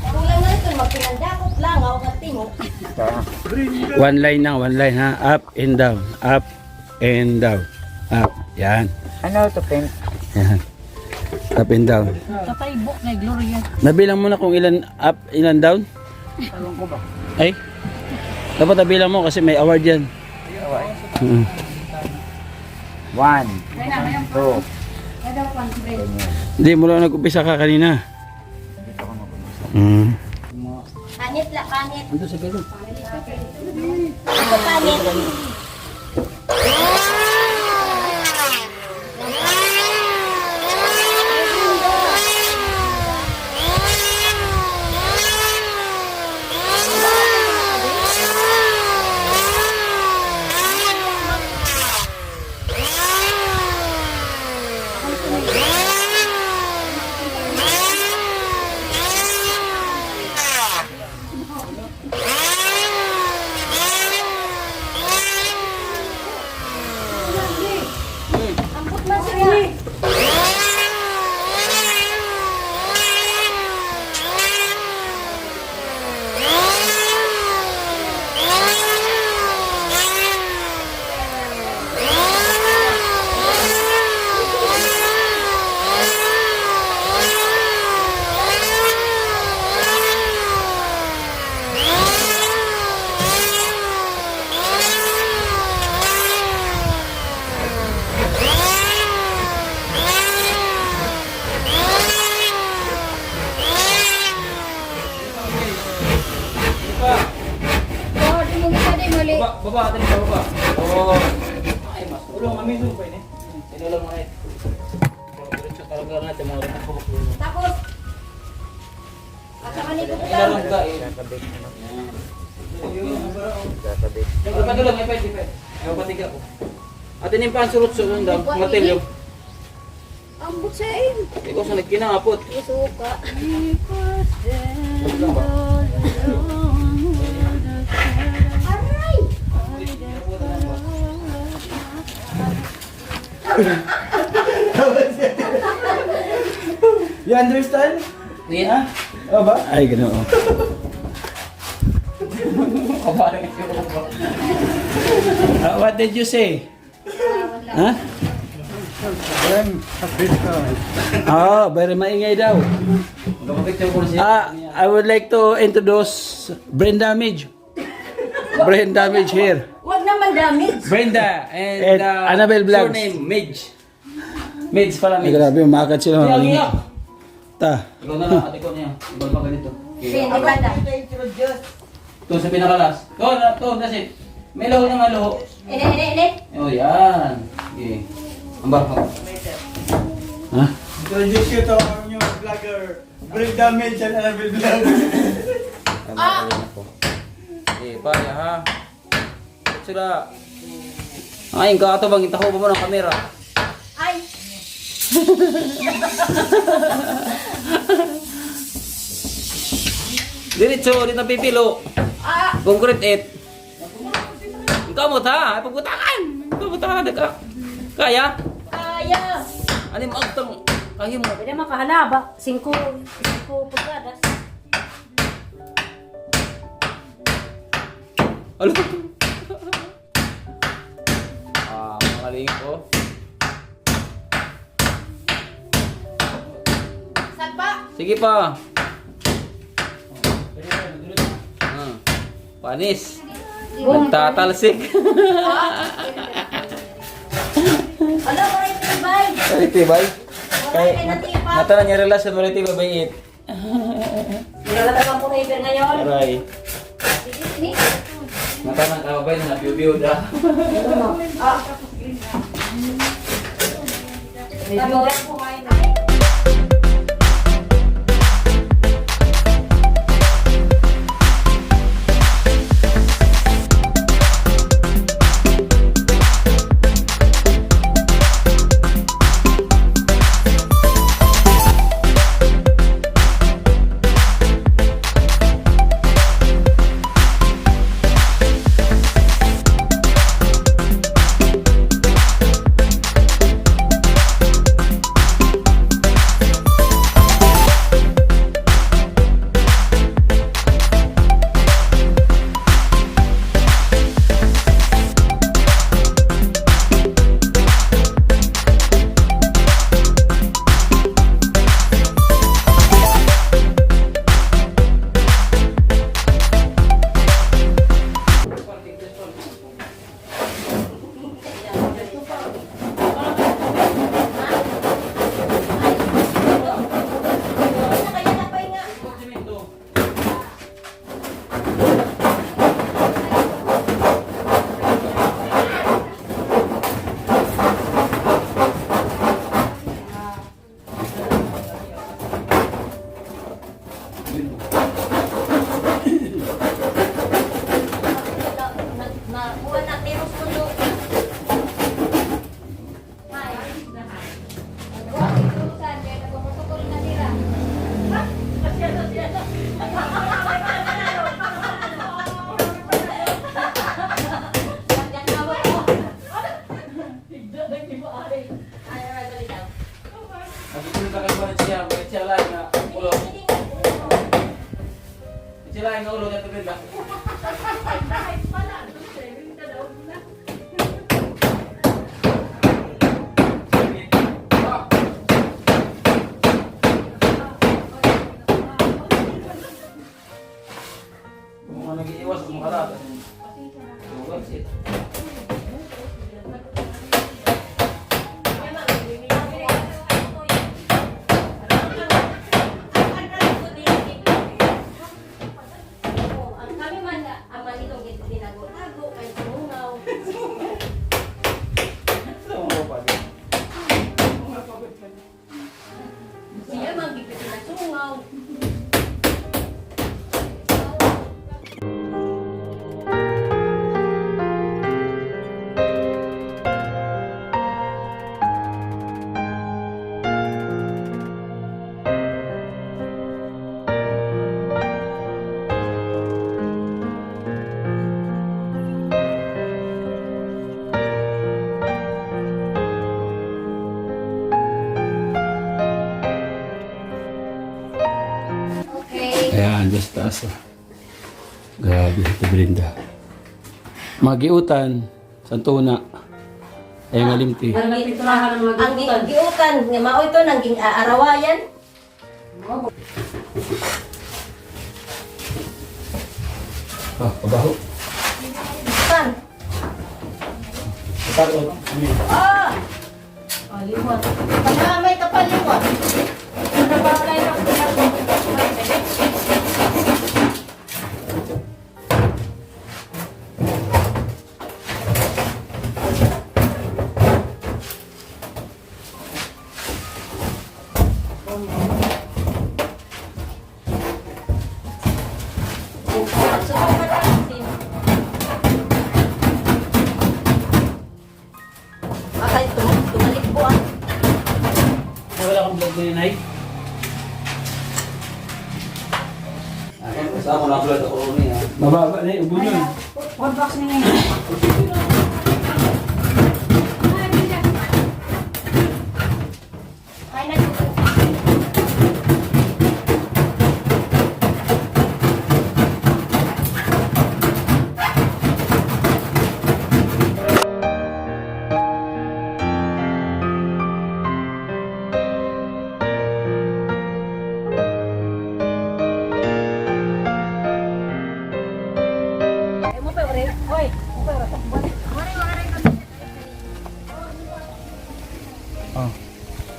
Kulang na ito, magpinandakot lang ako ng tingog. One line ha. Up and down. Up and down. Up. Yan. Ano to, Pen? Yan. Up and down. Kataybok na Gloria. Nabilang mo na kung ilan up, ilan down? Ay? Dapat nabilang mo kasi may award yan. Mm. 1, 2. Hindi mo lang nag-umpisa ka kanina. Mm. Panit la, panit. Ando sa gano'n. Ito panit. Ambot man siya. Oh, di mo kita di muli. Baba, atin sa baba. Oo. Ay, mas. Ulong kami doon pa ini. Inulang mo ay. Diretso talaga natin mga rin. Tapos, at saka ni ko Ilarong ka eh. Pagkadulang, ipet. Ayaw patiga ko. Atin yung pansurot-surot daw. Matilyo. ambot sa in. Ikaw sa nagkinangapot. Isuka. Aray! You understand? Niya? O ba? Ay, gano'n. What did you say? Ha? Oh, very maingay daw. Magpapicture ko na siya. I would like to introduce brain damage. Brain damage here. Huwag naman damage. Brenda And and Annabelle Vlogs. surname Midge. Midge pala Ay, Midge. grabe, umakat sila. Iyak. Ta. Ikaw na lang, ate ko niya. Ibang pa ganito. Okay. Ako na introduce. Ito sa pinakalas. Ito, that's it. May laho na nga laho. Oh, yan. Okay. Amba. Ha? Introduce you to our new vlogger. Break damage and Annabelle vlogger. Eh, paya ha. Sila. Ay, ka ato bang itaho mo ng kamera? Ay! Diretso, di na pipilo. Concrete it. Ikaw mo ta, pagbutangan. Ikaw mo ta, ka. Kaya? Kaya! Ano yung magtang? Kaya mo. Pwede makahanaba. 5 pulgadas. Alo. Magaling ko. Saan pa? Sige pa. Panis. Nagtatalsik. Ano, maray tibay? Tibay. Maray kayo na tipa. Nata na niya relasyon mo rin tibay. Nilalalaman po na iber ngayon. Aray. Ni? Nata na kabay na nabiyo-biyo da. Review po kayo na. Sila yang ulo dito benda. Mau lagi iwas mau kalah. Ayan, just taas. Grabe, ito Brenda. Magiutan, santuna. Ay nga limti. Ang giutan, nga mao ito nang arawayan. Ah, pabaho. Kan? Pabaho. Ah! Liwat. May kapaliwat. Ano ba kayo Sa ako nakulat ako niya. Mababa na yung ubo nyo. One box na ngayon.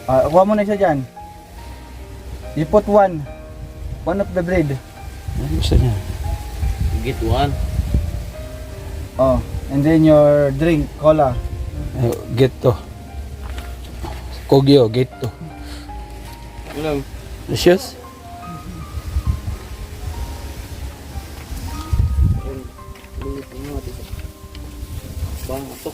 Ay, Kuha mo na siya dyan. You put one of the bread. Ano gusto niya? Get one. Oh, and then your drink, cola. Get to. Kogyo, get to. Ulam. Precious? Bang, ito.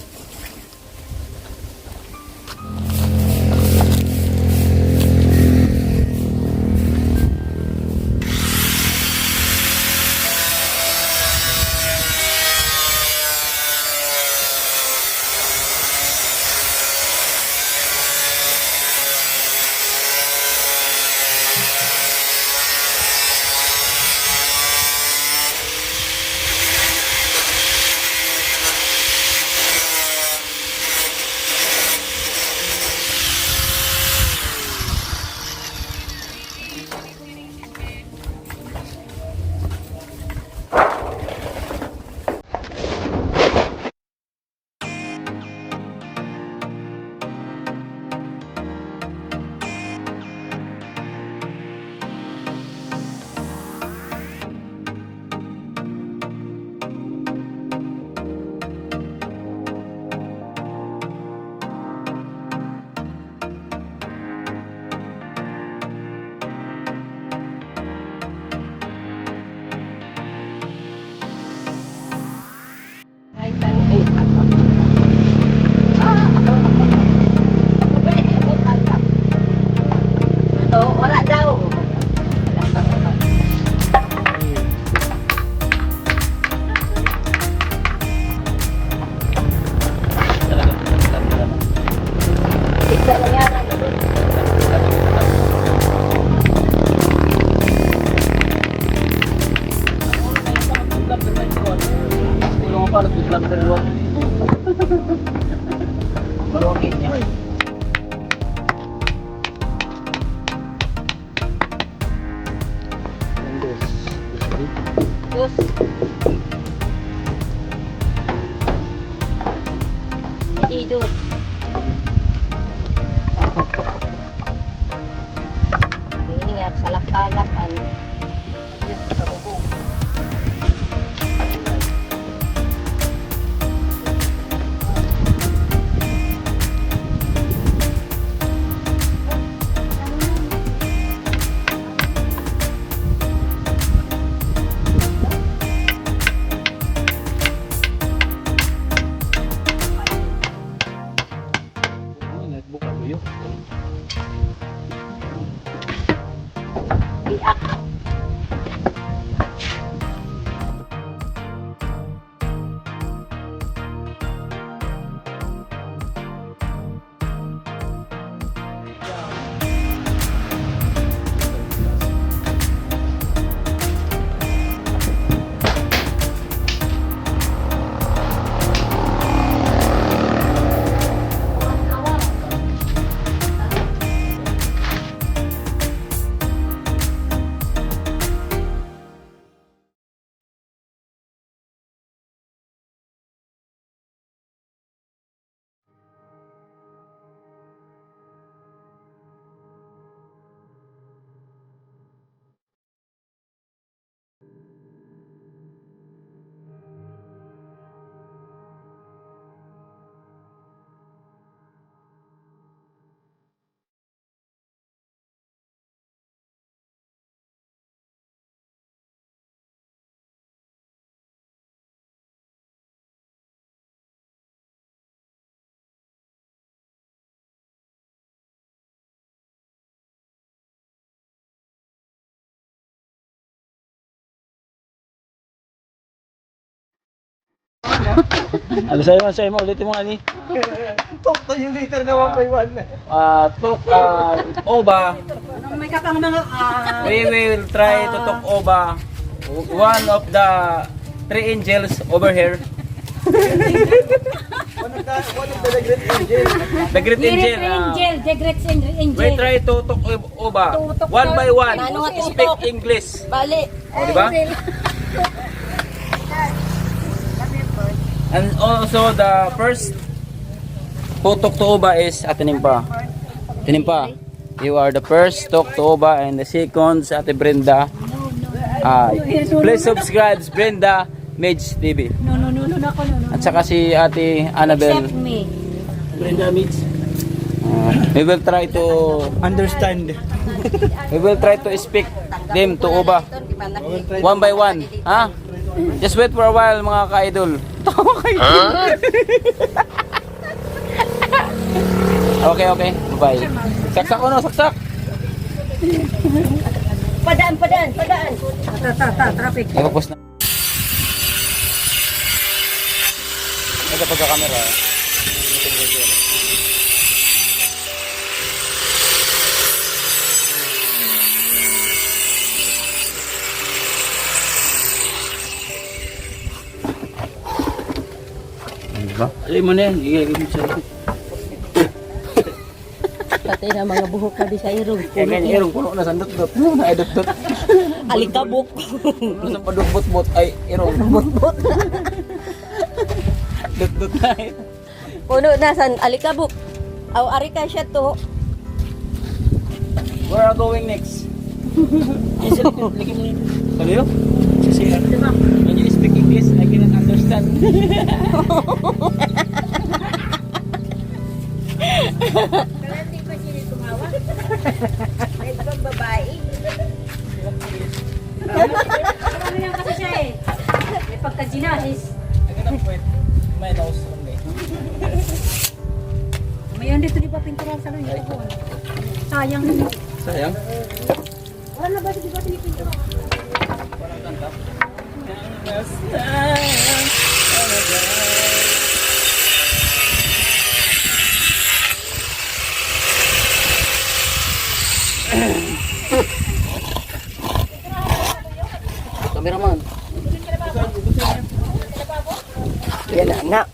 wala daw. Isa lang yan. Dos. Idut. Ini nga salak-salakan. Yes, sa bubong. Iak. Ano sa'yo mo? Ulitin mo ani. Talk to you later na 1 by 1 na. Talk Oba. May kapang mga We will try to talk Oba. One of the 3 angels over here. One of the great angel. The great angel. the great angel. We try to talk Oba. One by one. Speak English. Bali. O, di ba? And also the first who talk to Oba is Ate Nimpa. Ate Nimpa, you are the first talk to Oba and the second si Ate Brenda. Please subscribe Brenda Mage TV. No. At saka si Ate Annabel. Except me. Brenda Meets. We will try to Understand. speak them to Oba. One by one. Ha? Just wait for a while mga ka-idol. Tawa kayo. Okay. Bye. Saksak ko no, saksak. Padaan. Traffic. Tapos na. Ito pagka-camera. Diba? Alam mo na yan. Igagawin mo sa'yo. Pati na mga buhok ka di sa irong. Kaya ganyan, irong puno na sandot-dot. Ay, dot-dot. Alikabok. Puno sa padot-bot-bot. Ay, irong. Bot-bot. Dot-dot na eh. Puno na san alikabok. Aw ari ka siya to. Where are going next? Lagi mo yun. Ano yun? Kasi When you speak English, I cannot understand. Babae. Ano yan kasi siya eh. May pagka-ginasis. I cannot wait. My nose only. Mayon dito di ba pinturan sa luyo ko. Sayang na. Sayang. Wala ba di ba pinturan? Cameraman. Yan na, anak.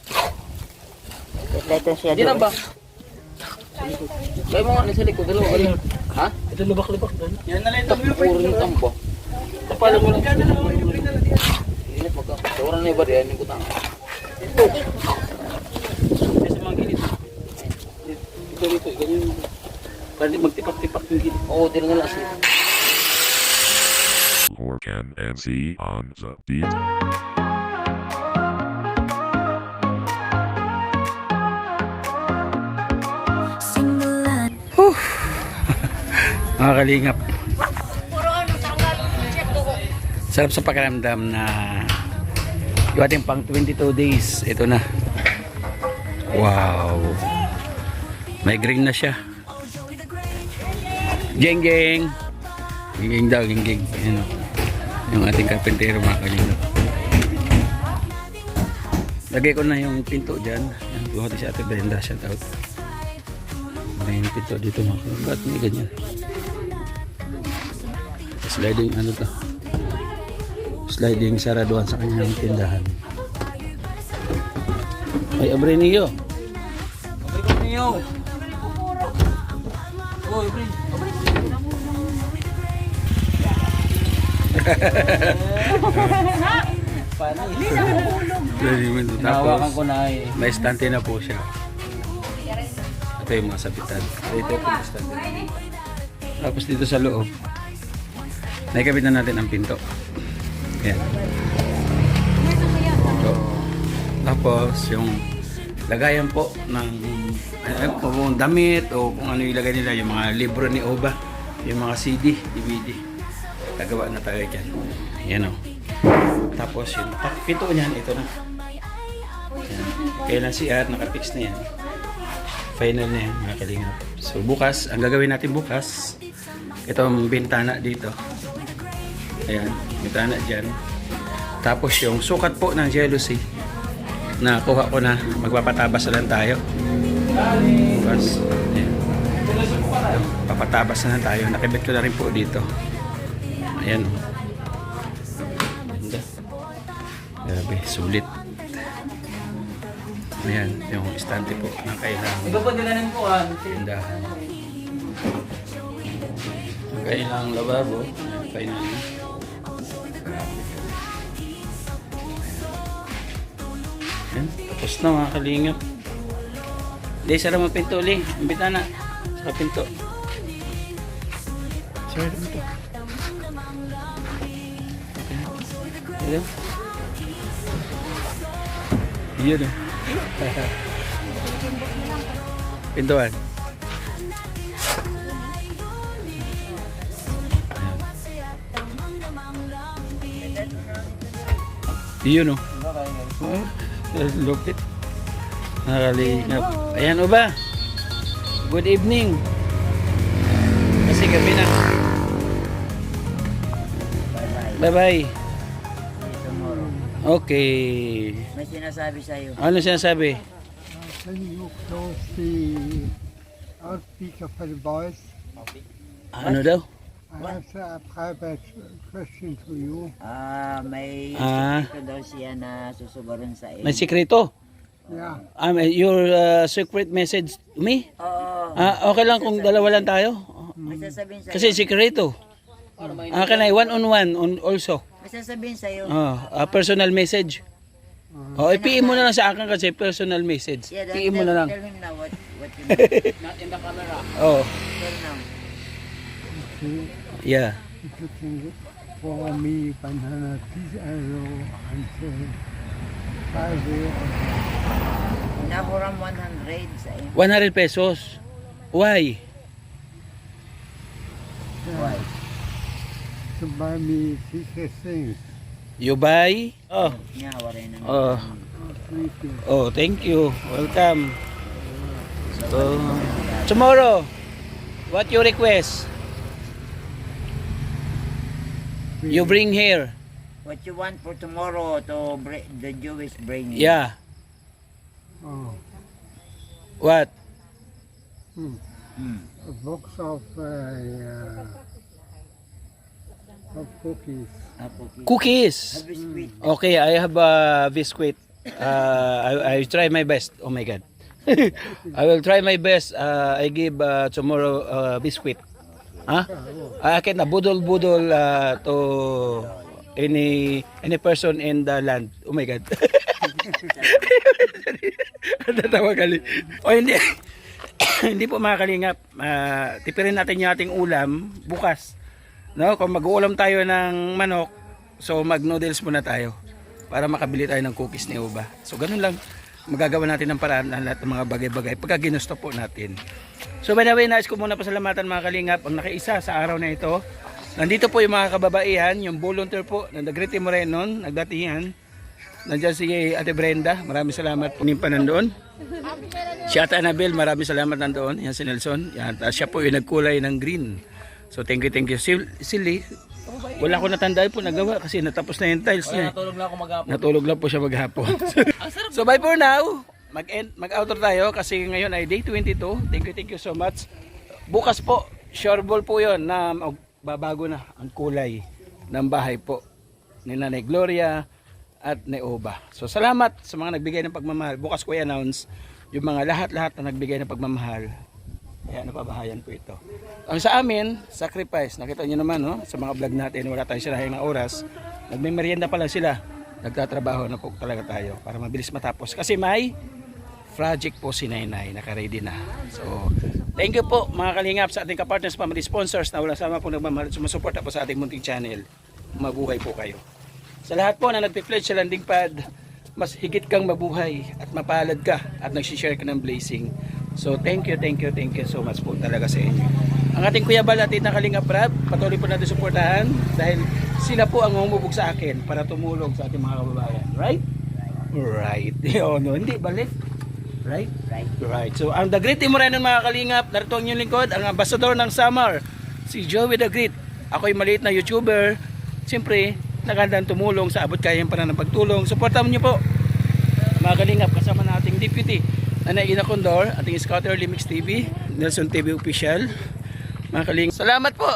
Ito siya Di na doon. ba? Kaya mo nga nasa likod. Dalawa ka rin. Ha? ito lubak-lubak doon. Yan na lang ito. Puro ng tambo. Tapalan mo lang. Init mo ka. Sa oras na iba rin. Yung kutang. Kasi mga gilid. Ito. Ganyan. Para di magtipak-tipak yung gilid. Oo, di na lang asli. Orcan NC on the beat. Simulan. Mga kalingap. Sarap sa pakiramdam na yung ating pang 22 days. Ito na. Wow. May green na siya. Geng. Geng daw, geng. Ayan o. Yung ating karpentero mga kalingap. Lagay ko na yung pinto dyan. Yan, buhati si Ate Brenda. Shout out. May pinto dito mga kalingap. Ba't may ganyan? Sliding ano to? Sliding saraduan sa kanyang tindahan. Ay, abre niyo. Abre ko niyo. Oh, abre. Nahawakan ko na eh. May stante na po siya. Ito yung mga sabitan. Ito yung mga stante. Tapos dito sa loob, naikabit na natin ang pinto. Ayan. So, tapos yung lagayan po ng kung damit o kung ano ilagay nila, yung mga libro ni Oba, yung mga CD, DVD. Nagawa na tayo dyan. Yan o. Tapos yung pinto niyan, ito na. Yan. Kailan si Ad, nakapix na yan. Final na yan, mga kalingap. So bukas, ang gagawin natin bukas, itong bintana dito. Ayan, bintana dyan. Tapos yung sukat po ng jealousy. Nakuha ko na. Magpapatabas na lang tayo. Bukas. Ayan. Papatabas na lang tayo. Nakibit ko na rin po dito. Ayan. Ganda. Grabe, sulit. Ayan, yung istante po na kailangan. Ikaw po nila ng kuhan. Tindahan. Ang kailangang lababo. Kailangan. Ayan, tapos na mga kalingap. Hindi, sarap mo pinto ulit. Ang bitana. Sa pinto. Sarap mo ito. Ayan. Yun o. Pintuan. Yun o. Lupit. Nakalingap. Ayan o ba? Good evening. Kasi gabi na. Bye bye. Tomorrow. Okay. May sinasabi sa'yo. Ano sinasabi? Can you close the loudspeaker for the voice? Ano daw? I have a private question to you. May Ah. secreto daw siya na susugaran sa iyo. May sikreto? Yeah. Your secret message to me? Oo. Okay lang kung dalawa lang tayo. May sasabihin sa'yo. Kasi sikreto. Can I one-on-one also? May sasabihin sa'yo. Personal message. I-PM mo na lang sa akin kasi personal message. Yeah, PM mo na lang. Tell him now what you know. Oh, Tell now. yeah. If you can for me banana pizza until Friday. Nahuram 100 sa iyo. 100 pesos. Why? Why? To buy me secret things. You buy? Oh. Niyawa rin na. Oh. Thank you. Oh, thank you. Welcome. So, tomorrow, what you request? You bring here. What you want for tomorrow to the Jewish bring? Yeah. Oh, What? a box of cookies. Cookies. Biscuit. Okay, I have a biscuit. I try my best. Oh my God. I will try my best. I give tomorrow biscuit. Huh? I can budol-budol to any person in the land. Oh my God. Natawa kali. O hindi. Hindi po mga kalingap. Tipirin natin yung ating ulam bukas. No, kung mag-uulam tayo ng manok, so mag-noodles muna tayo para makabili tayo ng cookies ni Uba. So ganun lang, magagawa natin ng paraan ng lahat ng mga bagay-bagay pagka ginusto po natin. So by the way, nais ko muna pasalamatan mga kalingap ang nakiisa sa araw na ito. Nandito po yung mga kababaihan, yung volunteer po na Nagrete Moreno, nagdatihan. Nandiyan si Ate Brenda, maraming salamat po nimpa nandoon. Si Ate Annabel, maraming salamat nandoon. Yan si Nelson, yan, siya po yung nagkulay ng green. So thank you. Silly, wala ko natandaan po nagawa kasi natapos na yung tiles niya. Natulog na ako maghapon. Natulog lang po siya maghapon. So bye for now. Mag-outro tayo kasi ngayon ay day 22. Thank you so much. Bukas po, sure ball po yun na babago na ang kulay ng bahay po ni Nanay Gloria at ni Oba. So salamat sa mga nagbigay ng pagmamahal. Bukas ko i-announce yung mga lahat na nagbigay ng pagmamahal. Kaya napabahayan po ito. Ang sa amin, sacrifice. Nakita nyo naman, no? Sa mga vlog natin, wala tayong sirahing na oras. Nagme-merienda pa lang sila. Nagtatrabaho na po talaga tayo para mabilis matapos. Kasi may project po si Nainay. Naka-ready na. So, thank you po mga kalingap sa ating kapartners, family sponsors na walang sama po nagmamahal at sumusuporta po sa ating munting channel. Mabuhay po kayo. Sa lahat po na nagpi-pledge sa landing pad, mas higit kang mabuhay at mapalad ka at nagsishare ka ng blessing. So thank you so much po talaga sa inyo. Ang ating Kuya Bal at Tita Kalingap Rab, patuloy po natin suportahan dahil sila po ang humubog sa akin para tumulong sa ating mga kababayan. Right? Right. Oh, no, hindi ba left? Right? Right. So ang The Great Moreno mga Kalingap, narito ang inyong lingkod, ang ambassador ng summer, si Joey The Great. Ako'y maliit na YouTuber. Siyempre, nagandang tumulong sa abot kayang para ng pagtulong. Suportahan niyo po mga kalingap, kasama na ating deputy Nanay Ina Condor, ating Scouter Limix TV, Nelson TV Official. Mga kalingap, salamat po.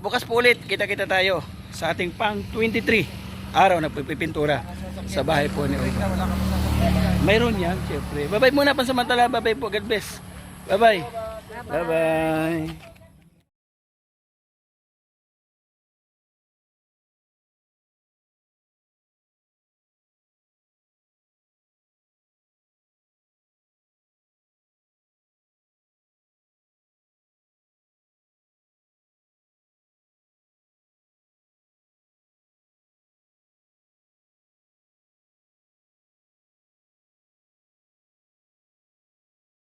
Bukas po ulit, kita-kita tayo sa ating pang 23 araw na pipintura sa bahay po ni Oiga. Mayroon yan, syempre. Bye-bye muna pansamantala. Bye-bye po. God bless. Bye-bye. Bye-bye.